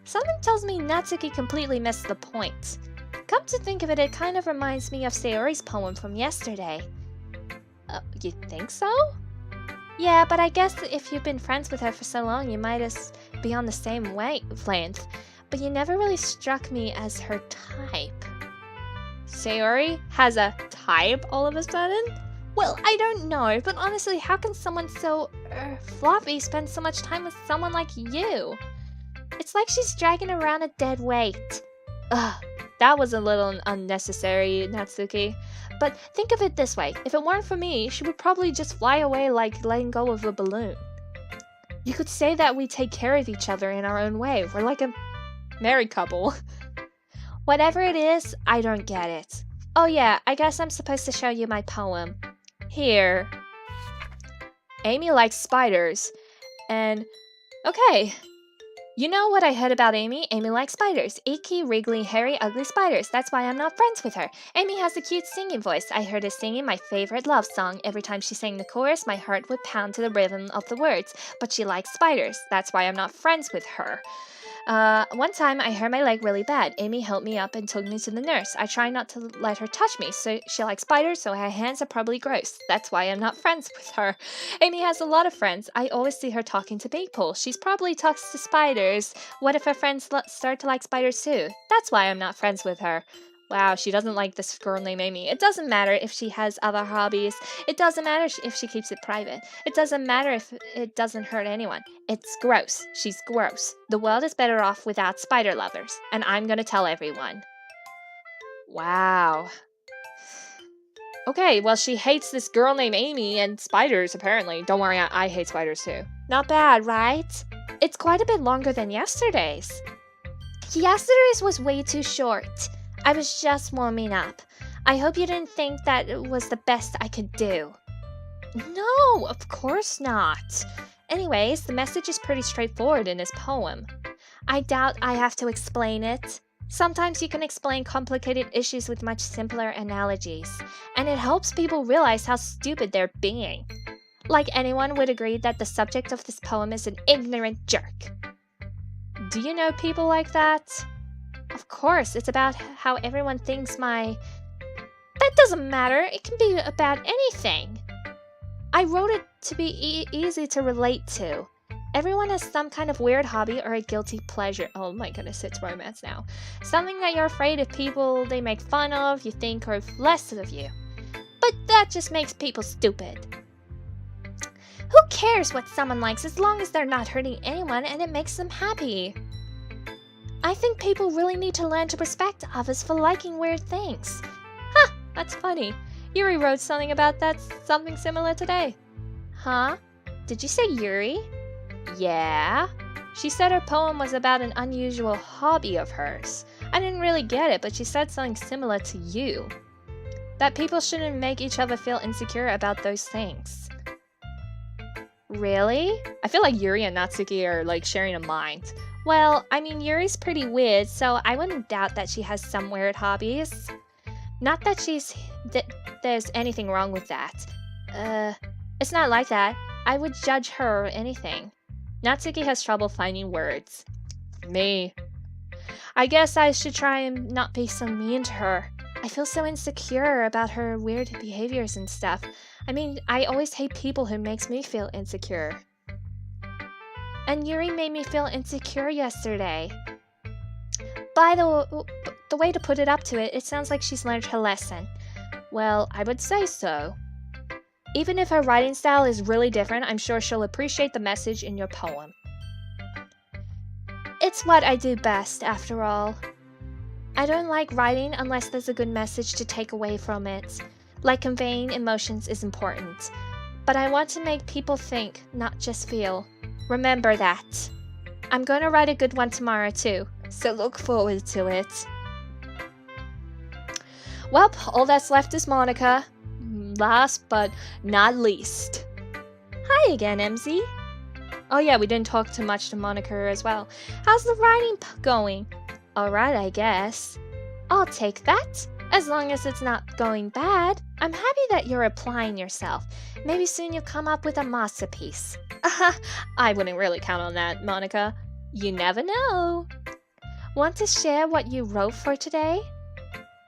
[SPEAKER 2] Something tells me Natsuki completely missed the point. Come to think of it, it kind of reminds me of Sayori's poem from yesterday. You think so? Yeah, but I guess if you've been friends with her for so long, you might be on the same wavelength. But you never really struck me as her type. Sayori has a type all of a sudden? Well, I don't know, but honestly, how can someone so floppy spend so much time with someone like you? It's like she's dragging around a dead weight. Ugh, that was a little unnecessary, Natsuki. But think of it this way, if it weren't for me, she would probably just fly away like letting go of a balloon. You could say that we take care of each other in our own way. We're like a married couple. Whatever it is, I don't get it. Oh yeah, I guess I'm supposed to show you my poem. Here. Amy likes spiders. And, okay. You know what I heard about Amy? Amy likes spiders. Icky, wriggly, hairy, ugly spiders. That's why I'm not friends with her. Amy has a cute singing voice. I heard her singing my favorite love song. Every time she sang the chorus, my heart would pound to the rhythm of the words. But she likes spiders. That's why I'm not friends with her. One time I hurt my leg really bad. Amy helped me up and took me to the nurse. I try not to let her touch me, so she likes spiders, so her hands are probably gross. That's why I'm not friends with her. Amy has a lot of friends. I always see her talking to people. She's probably talks to spiders. What if her friends start to like spiders too? That's why I'm not friends with her. Wow, she doesn't like this girl named Amy. It doesn't matter if she has other hobbies. It doesn't matter if she keeps it private. It doesn't matter if it doesn't hurt anyone. It's gross. She's gross. The world is better off without spider lovers. And I'm gonna tell everyone. Wow. Okay, well, she hates this girl named Amy and spiders, apparently. Don't worry, I hate spiders too. Not bad, right? It's quite a bit longer than yesterday's. Yesterday's was way too short. I was just warming up. I hope you didn't think that it was the best I could do. No, of course not. Anyways, the message is pretty straightforward in his poem. I doubt I have to explain it. Sometimes you can explain complicated issues with much simpler analogies, and it helps people realize how stupid they're being. Like anyone would agree that the subject of this poem is an ignorant jerk. Do you know people like that? Of course, it's about how everyone thinks That doesn't matter, it can be about anything. I wrote it to be easy to relate to. Everyone has some kind of weird hobby or a guilty pleasure. Oh my goodness, it's romance now. Something that you're afraid of people they make fun of, you think are less of you. But that just makes people stupid. Who cares what someone likes as long as they're not hurting anyone and it makes them happy? I think people really need to learn to respect others for liking weird things. Huh, that's funny. Yuri wrote something about that, something similar today. Huh? Did you say Yuri? Yeah. She said her poem was about an unusual hobby of hers. I didn't really get it, but she said something similar to you. That people shouldn't make each other feel insecure about those things. Really? I feel like Yuri and Natsuki are like sharing a mind. Well, I mean, Yuri's pretty weird, so I wouldn't doubt that she has some weird hobbies. Not that there's anything wrong with that. It's not like that. I would judge her or anything. Natsuki has trouble finding words. Me. I guess I should try and not be so mean to her. I feel so insecure about her weird behaviors and stuff. I mean, I always hate people who makes me feel insecure. And Yuri made me feel insecure yesterday. By the way to put it up to it, it sounds like she's learned her lesson. Well, I would say so. Even if her writing style is really different, I'm sure she'll appreciate the message in your poem. It's what I do best, after all. I don't like writing unless there's a good message to take away from it. Like conveying emotions is important. But I want to make people think, not just feel. Remember that. I'm going to write a good one tomorrow too, so look forward to it. Well, all that's left is Monica. Last but not least. Hi again, Emmzy. Oh yeah, we didn't talk too much to Monica as well. How's the writing going? Alright, I guess. I'll take that. As long as it's not going bad. I'm happy that you're applying yourself. Maybe soon you'll come up with a masterpiece. I wouldn't really count on that, Monica. You never know. Want to share what you wrote for today?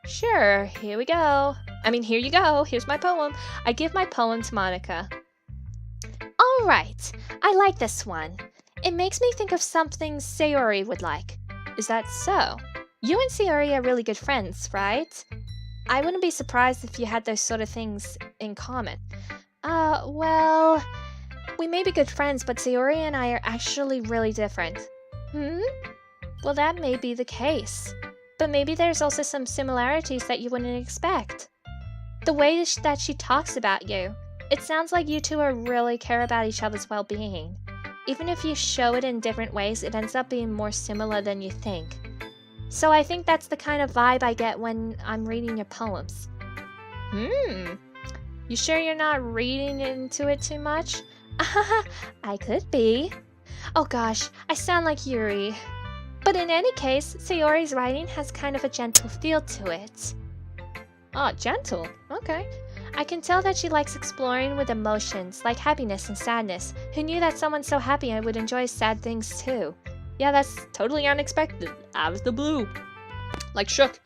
[SPEAKER 2] Sure, here we go. Here you go. Here's my poem. I give my poem to Monica. Alright, I like this one. It makes me think of something Sayori would like. Is that so? You and Sayori are really good friends, right? I wouldn't be surprised if you had those sort of things in common. Well, we may be good friends, but Sayori and I are actually really different. Well, that may be the case. But maybe there's also some similarities that you wouldn't expect. The way that she talks about you, it sounds like you two really care about each other's well-being. Even if you show it in different ways, it ends up being more similar than you think. So I think that's the kind of vibe I get when I'm reading your poems. You sure you're not reading into it too much? I could be. Oh gosh, I sound like Yuri. But in any case, Sayori's writing has kind of a gentle feel to it. Oh, gentle? Okay. I can tell that she likes exploring with emotions, like happiness and sadness. Who knew that someone so happy would enjoy sad things too? Yeah, that's totally unexpected. Out of the blue. Like shook.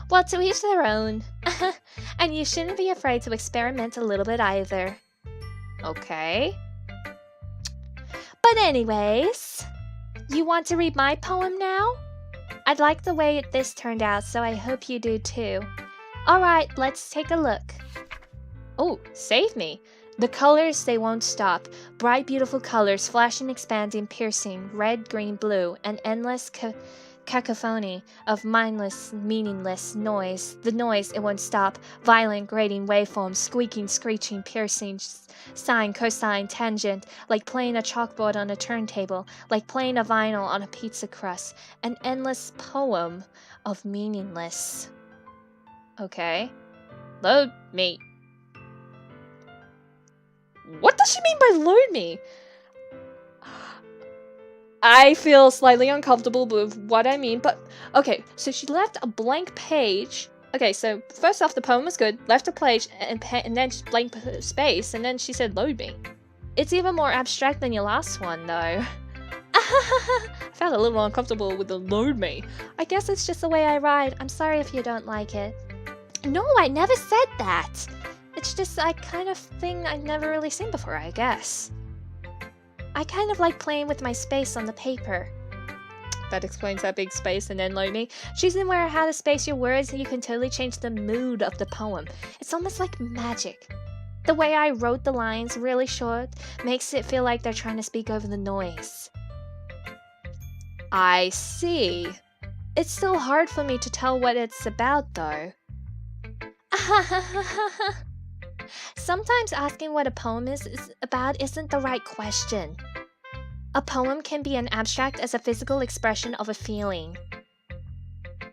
[SPEAKER 2] Well, to each their own. And you shouldn't be afraid to experiment a little bit either. Okay. But anyways, you want to read my poem now? I'd like the way this turned out, so I hope you do too. Alright, let's take a look. Oh, save me. The colors, they won't stop. Bright, beautiful colors, flashing, expanding, piercing, red, green, blue, an endless cacophony of mindless, meaningless noise. The noise, it won't stop. Violent, grating waveforms, squeaking, screeching, piercing, sine, cosine, tangent, like playing a chalkboard on a turntable, like playing a vinyl on a pizza crust. An endless poem of meaningless. Okay. Load me. What does she mean by load me? I feel slightly uncomfortable with what I mean, but okay, so she left a blank page. Okay, so first off, the poem was good, left a page and then blank space, and then she said load me. It's even more abstract than your last one, though. I felt a little uncomfortable with the load me. I guess it's just the way I write. I'm sorry if you don't like it. No, I never said that. It's just a kind of thing I've never really seen before, I guess. I kind of like playing with my space on the paper. That explains that big space and then load me. Choosing where or how to space your words, you can totally change the mood of the poem. It's almost like magic. The way I wrote the lines really short makes it feel like they're trying to speak over the noise. I see. It's still hard for me to tell what it's about, though. Sometimes asking what a poem is about isn't the right question. A poem can be as abstract as a physical expression of a feeling,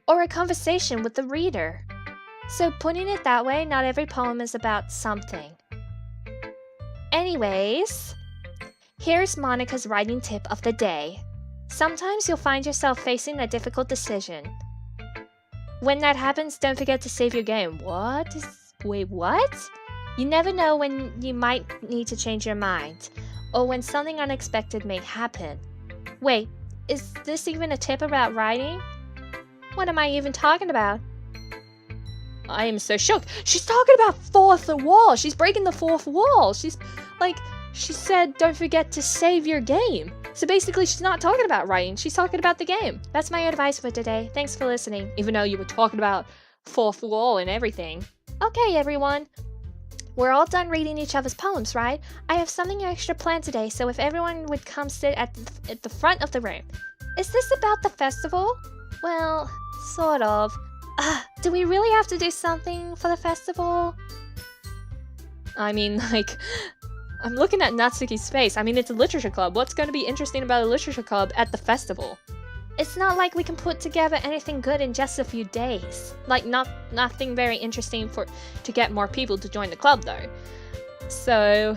[SPEAKER 2] or a conversation with the reader. So putting it that way, not every poem is about something. Anyways, here's Monica's writing tip of the day. Sometimes you'll find yourself facing a difficult decision. When that happens, don't forget to save your game. Wait, what? You never know when you might need to change your mind, or when something unexpected may happen. Wait, is this even a tip about writing? What am I even talking about? I am so shook. She's talking about fourth wall. She's breaking the fourth wall. She said, don't forget to save your game. So basically, she's not talking about writing. She's talking about the game. That's my advice for today. Thanks for listening, even though you were talking about fourth wall and everything. Okay, everyone. We're all done reading each other's poems, right? I have something extra planned today, so if everyone would come sit at the front of the room. Is this about the festival? Well, sort of. Do we really have to do something for the festival? I'm looking at Natsuki's face. It's a literature club. What's going to be interesting about a literature club at the festival? It's not like we can put together anything good in just a few days. Nothing very interesting to get more people to join the club, though. So,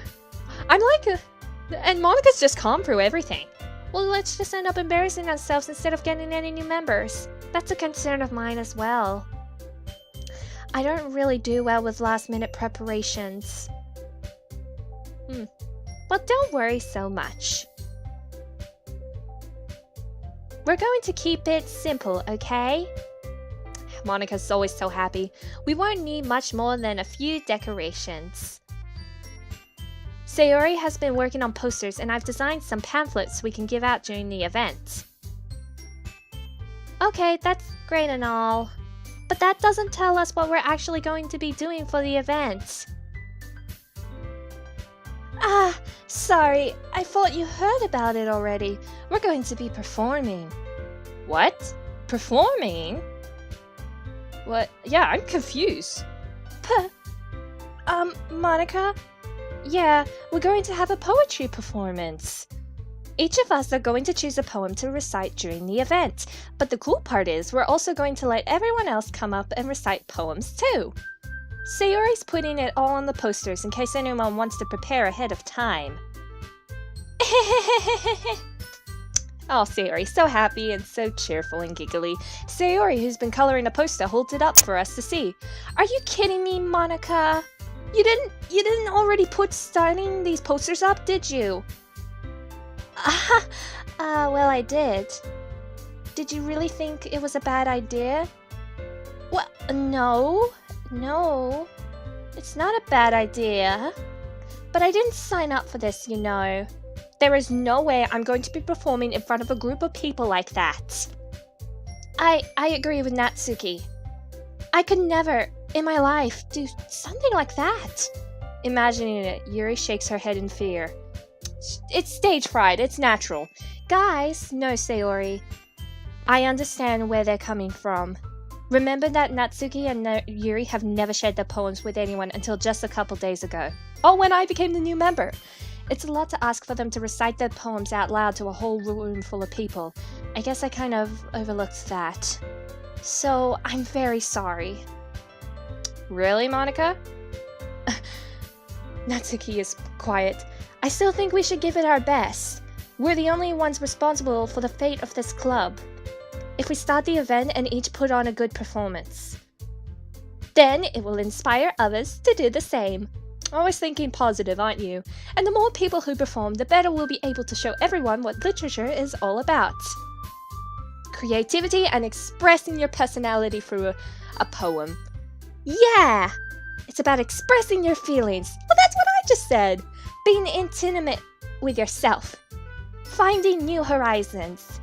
[SPEAKER 2] and Monica's just calm through everything. Well, let's just end up embarrassing ourselves instead of getting any new members. That's a concern of mine as well. I don't really do well with last-minute preparations. Well, don't worry so much. We're going to keep it simple, okay? Monica's always so happy. We won't need much more than a few decorations. Sayori has been working on posters and I've designed some pamphlets we can give out during the event. Okay, that's great and all, but that doesn't tell us what we're actually going to be doing for the event.
[SPEAKER 1] Ah, sorry, I thought you heard about it already. We're going to be performing.
[SPEAKER 2] What? Performing? What? Yeah, I'm confused.
[SPEAKER 1] Monica?
[SPEAKER 2] Yeah, we're going to have a poetry performance. Each of us are going to choose a poem to recite during the event, but the cool part is we're also going to let everyone else come up and recite poems too. Sayori's putting it all on the posters in case anyone wants to prepare ahead of time. Oh, Sayori, so happy and so cheerful and giggly. Sayori, who's been coloring a poster, holds it up for us to see. Are you kidding me, Monica? You didn't already put starting these posters up, did you?
[SPEAKER 1] Well, I did. Did you really think it was a bad idea?
[SPEAKER 2] Well, no, it's not a bad idea. But I didn't sign up for this, you know. There is no way I'm going to be performing in front of a group of people like that.
[SPEAKER 1] I agree with Natsuki. I could never, in my life, do something like that.
[SPEAKER 2] Imagining it, Yuri shakes her head in fear. It's stage fright, it's natural.
[SPEAKER 1] Guys, no, Sayori.
[SPEAKER 2] I understand where they're coming from. Remember that Natsuki and Yuri have never shared their poems with anyone until just a couple days ago. Oh, when I became the new member. It's a lot to ask for them to recite their poems out loud to a whole room full of people. I guess I kind of overlooked that. So, I'm very sorry. Really, Monica? Natsuki is quiet. I still think we should give it our best. We're the only ones responsible for the fate of this club. If we start the event and each put on a good performance, then it will inspire others to do the same. Always thinking positive, aren't you? And the more people who perform, the better we'll be able to show everyone what literature is all about. Creativity and expressing your personality through a poem. Yeah! It's about expressing your feelings. Well, that's what I just said. Being intimate with yourself. Finding new horizons.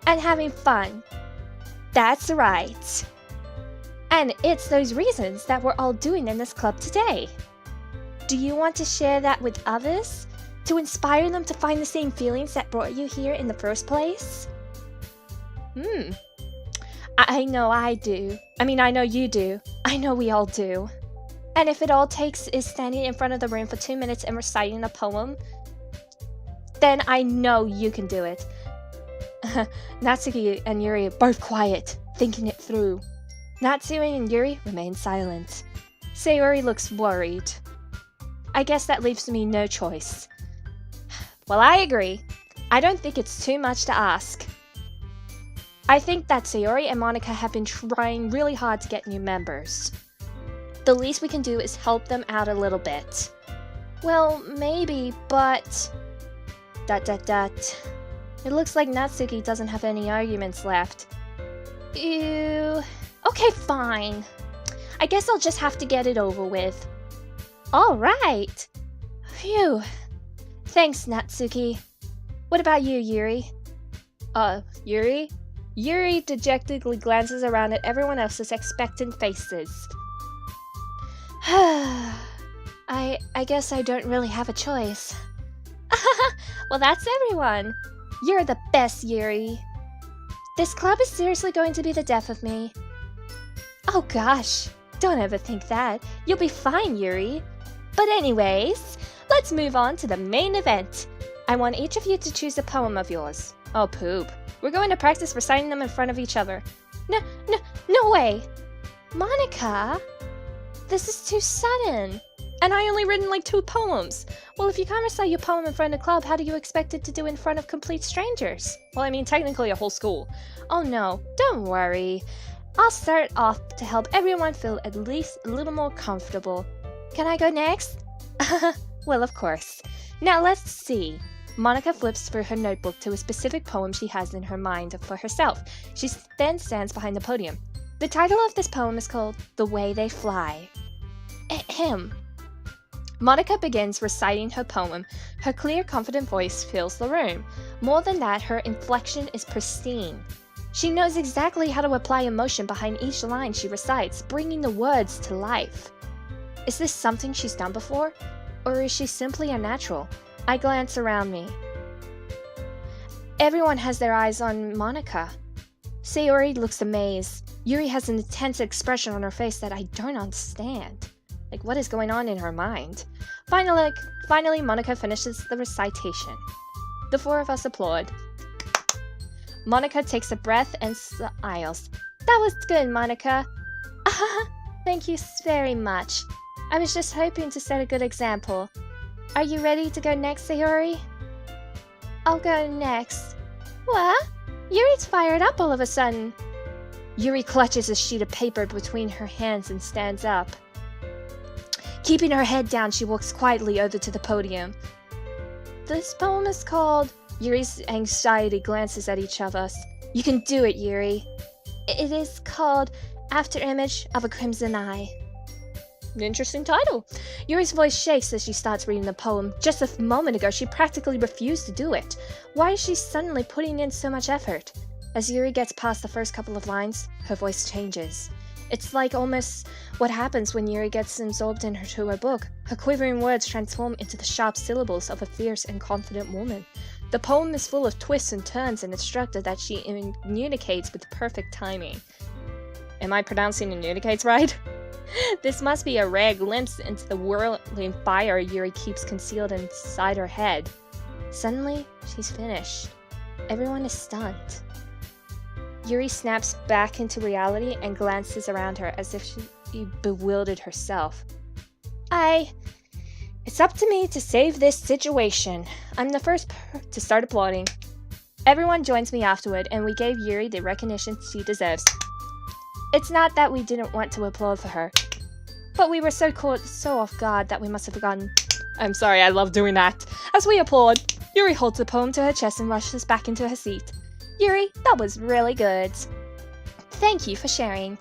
[SPEAKER 2] And having fun. That's right. And it's those reasons that we're all doing in this club today. Do you want to share that with others? To inspire them to find the same feelings that brought you here in the first place? I know I do. I mean, I know you do. I know we all do. And if it all takes is standing in front of the room for 2 minutes and reciting a poem, then I know you can do it. Natsuki and Yuri are both quiet, thinking it through. Natsuki and Yuri remain silent. Sayori looks worried. I guess that leaves me no choice. Well, I agree. I don't think it's too much to ask. I think that Sayori and Monica have been trying really hard to get new members. The least we can do is help them out a little bit. Well, maybe, but... It looks like Natsuki doesn't have any arguments left. Ew. Okay, fine. I guess I'll just have to get it over with. Alright. Phew. Thanks, Natsuki. What about you, Yuri? Yuri? Yuri dejectedly glances around at everyone else's expectant faces. I guess I don't really have a choice. Well, that's everyone. You're the best, Yuri. This club is seriously going to be the death of me. Oh gosh, don't ever think that. You'll be fine, Yuri. But anyways, let's move on to the main event. I want each of you to choose a poem of yours. Oh, poop. We're going to practice reciting them in front of each other. No way! Monica? This is too sudden. And I only written like 2 poems. Well, if you can't recite your poem in front of the club, how do you expect it to do in front of complete strangers? Well, I mean, technically a whole school. Oh no, don't worry. I'll start off to help everyone feel at least a little more comfortable. Can I go next? Well, of course. Now let's see. Monica flips through her notebook to a specific poem she has in her mind for herself. She then stands behind the podium. The title of this poem is called The Way They Fly. Ahem. Monica begins reciting her poem. Her clear, confident voice fills the room. More than that, her inflection is pristine. She knows exactly how to apply emotion behind each line she recites, bringing the words to life. Is this something she's done before? Or is she simply a natural? I glance around me. Everyone has their eyes on Monica. Sayori looks amazed. Yuri has an intense expression on her face that I don't understand. Like, what is going on in her mind? Finally, Monica finishes the recitation. The four of us applaud. Monica takes a breath and smiles. That was good, Monica. Thank you very much. I was just hoping to set a good example. Are you ready to go next, Sayori? I'll go next. What? Yuri's fired up all of a sudden. Yuri clutches a sheet of paper between her hands and stands up. Keeping her head down, she walks quietly over to the podium. This poem is called... Yuri's anxiety glances at each of us. You can do it, Yuri. It is called After Image of a Crimson Eye. An interesting title. Yuri's voice shakes as she starts reading the poem. Just a moment ago, she practically refused to do it. Why is she suddenly putting in so much effort? As Yuri gets past the first couple of lines, her voice changes. It's like almost what happens when Yuri gets absorbed into her book. Her quivering words transform into the sharp syllables of a fierce and confident woman. The poem is full of twists and turns and instructed that she communicates with perfect timing. Am I pronouncing communicates right? This must be a rare glimpse into the whirling fire Yuri keeps concealed inside her head. Suddenly, she's finished. Everyone is stunned. Yuri snaps back into reality and glances around her as if she bewildered herself. It's up to me to save this situation. I'm the first to start applauding. Everyone joins me afterward, and we gave Yuri the recognition she deserves. It's not that we didn't want to applaud for her, but we were so caught so off guard that we must have forgotten. I'm sorry, I love doing that. As we applaud, Yuri holds the poem to her chest and rushes back into her seat. Yuri, that was really good. Thank you for sharing.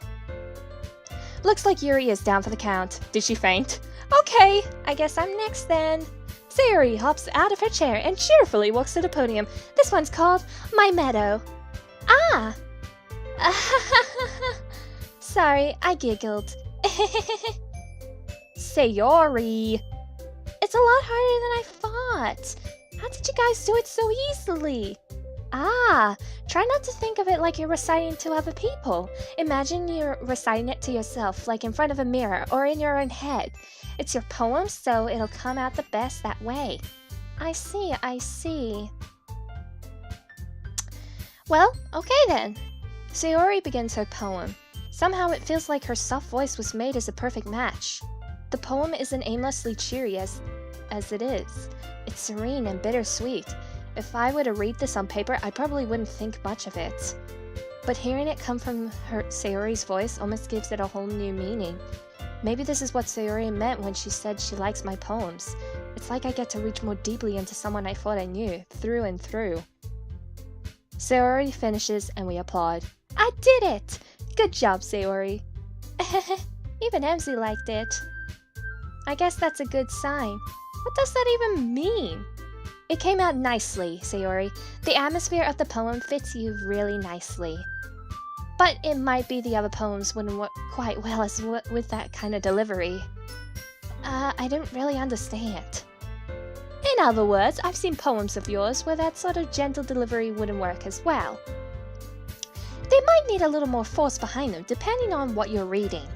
[SPEAKER 2] Looks like Yuri is down for the count. Did she faint? Okay, I guess I'm next then. Sayori hops out of her chair and cheerfully walks to the podium. This one's called My Meadow. Ah! Sorry, I giggled. Sayori! It's a lot harder than I thought. How did you guys do it so easily? Ah, try not to think of it like you're reciting to other people. Imagine you're reciting it to yourself, like in front of a mirror or in your own head. It's your poem, so it'll come out the best that way. I see. Well, okay then. Sayori begins her poem. Somehow it feels like her soft voice was made as a perfect match. The poem isn't aimlessly cheery as it is. It's serene and bittersweet. If I were to read this on paper, I probably wouldn't think much of it. But hearing it come from Sayori's voice almost gives it a whole new meaning. Maybe this is what Sayori meant when she said she likes my poems. It's like I get to reach more deeply into someone I thought I knew, through and through. Sayori finishes and we applaud. I did it! Good job, Sayori. Even Emmzy liked it. I guess that's a good sign. What does that even mean? It came out nicely, Sayori. The atmosphere of the poem fits you really nicely. But it might be the other poems wouldn't work quite well as with that kind of delivery. I didn't really understand. In other words, I've seen poems of yours where that sort of gentle delivery wouldn't work as well. They might need a little more force behind them, depending on what you're reading.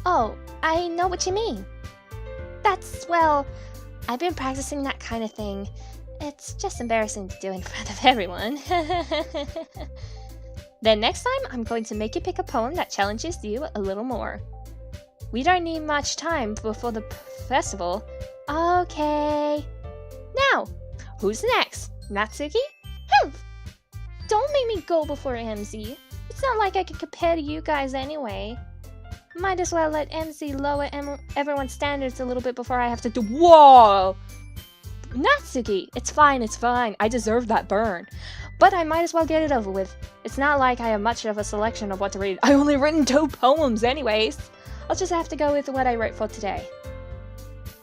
[SPEAKER 2] Oh, I know what you mean. Well, I've been practicing that kind of thing. It's just embarrassing to do in front of everyone. Then next time, I'm going to make you pick a poem that challenges you a little more. We don't need much time before the festival. Okay. Now, who's next? Natsuki? Don't make me go before Emmzy. It's not like I can compare to you guys anyway. Might as well let Emmzy lower everyone's standards a little bit before I have to do— Whoa! Natsuki, it's fine, it's fine. I deserve that burn. But I might as well get it over with. It's not like I have much of a selection of what to read. I only written 2 poems anyways. I'll just have to go with what I wrote for today.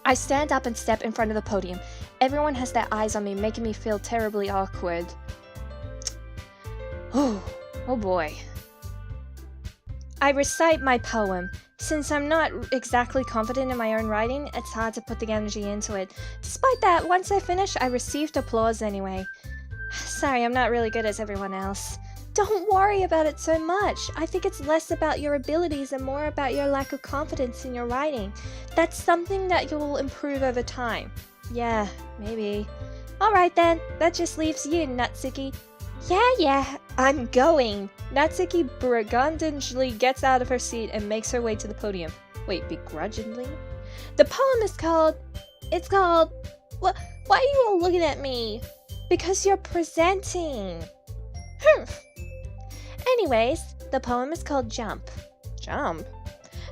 [SPEAKER 2] I stand up and step in front of the podium. Everyone has their eyes on me, making me feel terribly awkward. Oh boy. I recite my poem. Since I'm not exactly confident in my own writing, it's hard to put the energy into it. Despite that, once I finish, I received applause anyway. Sorry, I'm not really good as everyone else. Don't worry about it so much. I think it's less about your abilities and more about your lack of confidence in your writing. That's something that you'll improve over time. Yeah, maybe. Alright then, that just leaves you, Natsuki. Yeah, I'm going. Natsuki begrudgingly gets out of her seat and makes her way to the podium. Wait, begrudgingly? The poem is called... Why are you all looking at me? Because you're presenting. Anyways, the poem is called Jump. Jump?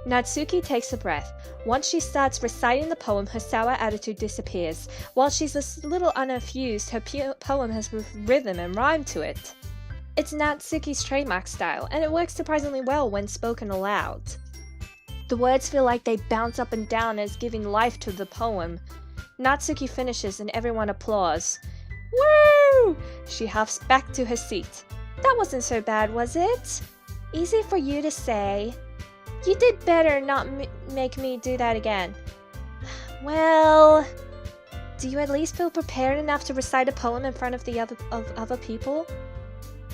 [SPEAKER 2] Natsuki takes a breath. Once she starts reciting the poem, her sour attitude disappears. While she's a little unaffused, her poem has rhythm and rhyme to it. It's Natsuki's trademark style, and it works surprisingly well when spoken aloud. The words feel like they bounce up and down as giving life to the poem. Natsuki finishes and everyone applauds. Woo! She huffs back to her seat. That wasn't so bad, was it? Easy for you to say. You did better not make me do that again. Well, do you at least feel prepared enough to recite a poem in front of other people?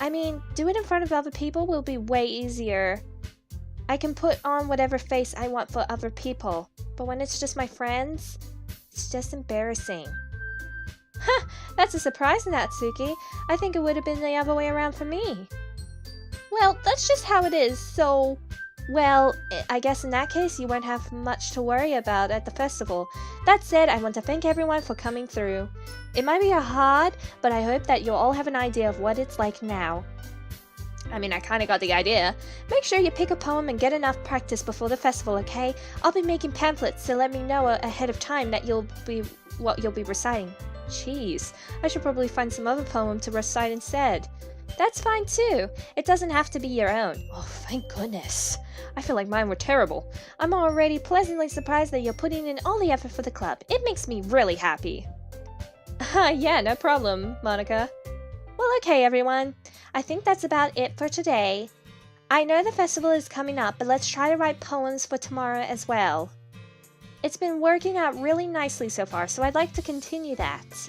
[SPEAKER 2] I mean, do it in front of other people will be way easier. I can put on whatever face I want for other people, but when it's just my friends, it's just embarrassing. Huh, that's a surprise, Natsuki. I think it would have been the other way around for me. Well, that's just how it is, so... Well, I guess in that case you won't have much to worry about at the festival. That said, I want to thank everyone for coming through. It might be hard, but I hope that you'll all have an idea of what it's like now. I mean, I kinda got the idea. Make sure you pick a poem and get enough practice before the festival, okay? I'll be making pamphlets, so let me know ahead of time that what you'll be reciting. Jeez, I should probably find some other poem to recite instead. That's fine too. It doesn't have to be your own. Oh, thank goodness. I feel like mine were terrible. I'm already pleasantly surprised that you're putting in all the effort for the club. It makes me really happy. Yeah, no problem, Monica. Well, okay, everyone. I think that's about it for today. I know the festival is coming up, but let's try to write poems for tomorrow as well. It's been working out really nicely so far, so I'd like to continue that.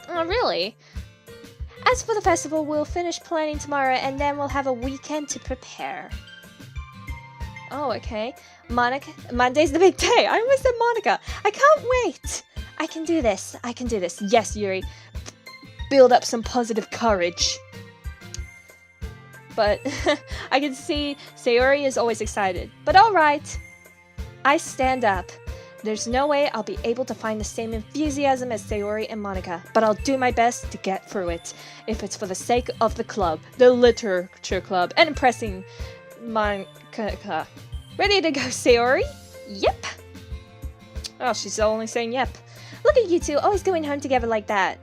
[SPEAKER 2] Oh, really? As for the festival, we'll finish planning tomorrow and then we'll have a weekend to prepare. Oh, okay. Monica, Monday's the big day. I almost said Monica. I can't wait. I can do this. I can do this. Yes, Yuri. Build up some positive courage. But I can see Sayori is always excited. But alright. I stand up. There's no way I'll be able to find the same enthusiasm as Sayori and Monica, but I'll do my best to get through it, if it's for the sake of the club, the literature club, and impressing Monica. Ready to go, Sayori? Yep. Oh, she's only saying yep. Look at you two, always going home together like that.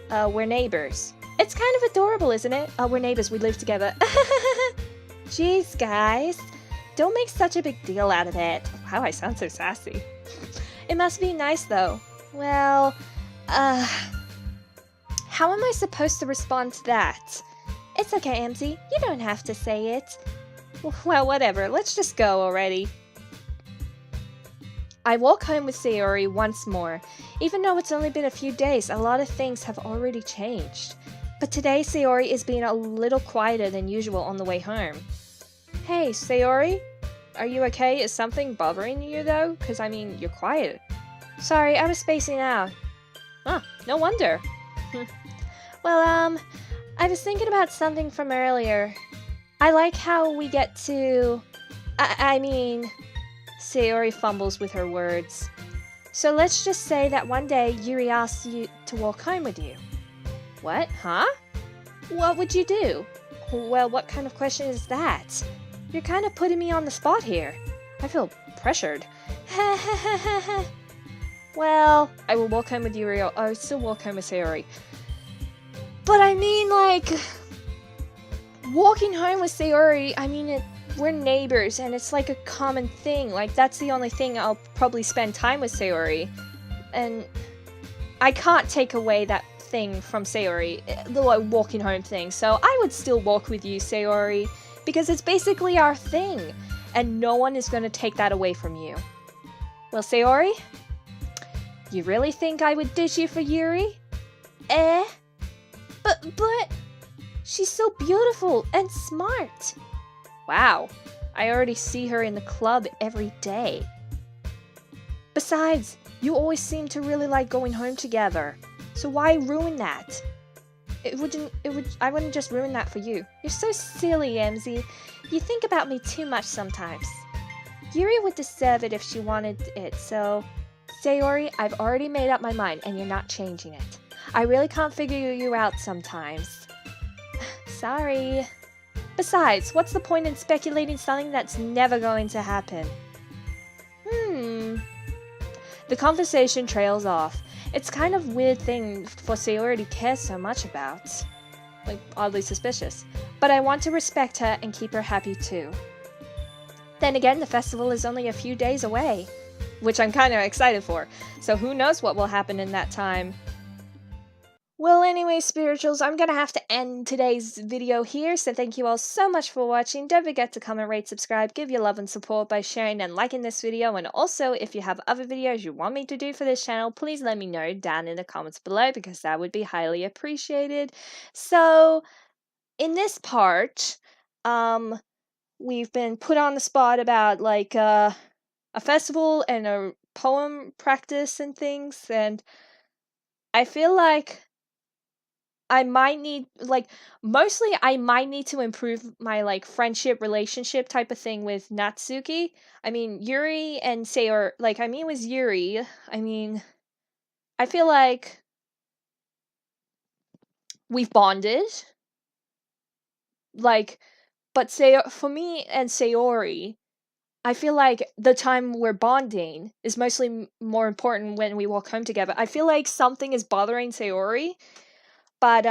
[SPEAKER 2] We're neighbors. It's kind of adorable, isn't it? Oh, we're neighbors, we live together. Jeez, guys. Don't make such a big deal out of it. Wow, I sound so sassy. It must be nice, though. Well, how am I supposed to respond to that? It's okay, Emmzy. You don't have to say it. Well, whatever. Let's just go already. I walk home with Sayori once more. Even though it's only been a few days, a lot of things have already changed. But today, Sayori is being a little quieter than usual on the way home. Hey, Sayori? Are you okay? Is something bothering you, though? Because, I mean, you're quiet. Sorry, I was spacing out. Huh, no wonder. Well, I was thinking about something from earlier. I like how we get to... I mean... Sayori fumbles with her words. So let's just say that one day Yuri asks you to walk home with you. What? Huh? What would you do? Well, what kind of question is that? You're kind of putting me on the spot here. I feel pressured. Well, I will walk home with Yuri, or I would still walk home with Sayori. But I mean, like, walking home with Sayori, I mean, we're neighbors, and it's like a common thing. Like, that's the only thing I'll probably spend time with Sayori. And I can't take away that thing from Sayori, the like, walking home thing. So I would still walk with you, Sayori, because it's basically our thing, and no one is going to take that away from you. Well, Sayori, you really think I would ditch you for Yuri? But she's so beautiful and smart. Wow, I already see her in the club every day. Besides, you always seem to really like going home together. So why ruin that? I wouldn't just ruin that for you. You're so silly, Emmzy. You think about me too much sometimes. Yuri would deserve it if she wanted it, so... Sayori, I've already made up my mind, and you're not changing it. I really can't figure you out sometimes. Sorry. Besides, what's the point in speculating something that's never going to happen? The conversation trails off. It's kind of weird thing for Sayori to care so much about. Like, oddly suspicious. But I want to respect her and keep her happy too. Then again, the festival is only a few days away, which I'm kind of excited for. So who knows what will happen in that time. Well, anyway, spirituals, I'm gonna have to end today's video here, so thank you all so much for watching. Don't forget to comment, rate, subscribe, give your love and support by sharing and liking this video, and also, if you have other videos you want me to do for this channel, please let me know down in the comments below, because that would be highly appreciated. So, in this part, we've been put on the spot about, like, a festival and a poem practice and things, and I feel like I might need, like, mostly I might need to improve my, like, friendship, relationship type of thing with Natsuki. I mean, Yuri and Sayori, like, I mean, with Yuri, I mean, I feel like we've bonded. Like, but for me and Sayori, I feel like the time we're bonding is mostly more important when we walk home together. I feel like something is bothering Sayori, but,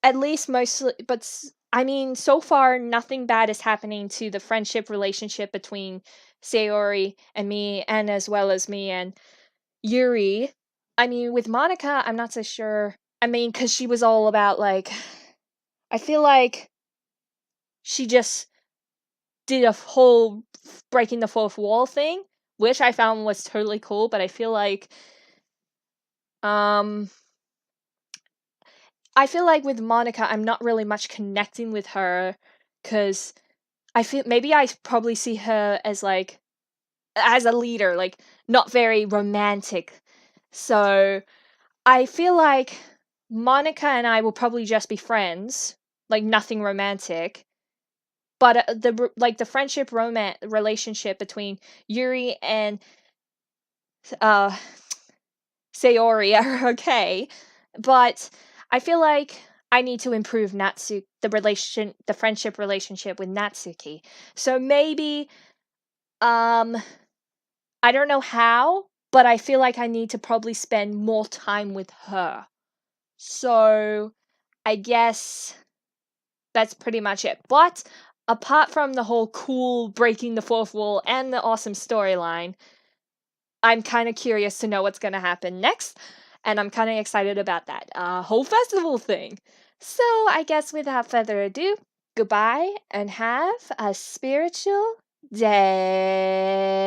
[SPEAKER 2] at least mostly, but I mean, so far, nothing bad is happening to the friendship relationship between Sayori and me, and as well as me and Yuri. I mean, with Monica, I'm not so sure. I mean, because she was all about, like, I feel like she just did a whole breaking the fourth wall thing, which I found was totally cool, but I feel like, I feel like with Monica, I'm not really much connecting with her, because I feel maybe I probably see her as, like, as a leader, like, not very romantic. So I feel like Monica and I will probably just be friends, like, nothing romantic. But the friendship romance relationship between Yuri and uh Sayori are okay, but I feel like I need to improve the friendship relationship with Natsuki. So maybe, I don't know how, but I feel like I need to probably spend more time with her. So I guess that's pretty much it. But apart from the whole cool breaking the fourth wall and the awesome storyline, I'm kind of curious to know what's going to happen next, and I'm kind of excited about that whole festival thing. So I guess without further ado, goodbye and have a spiritual day.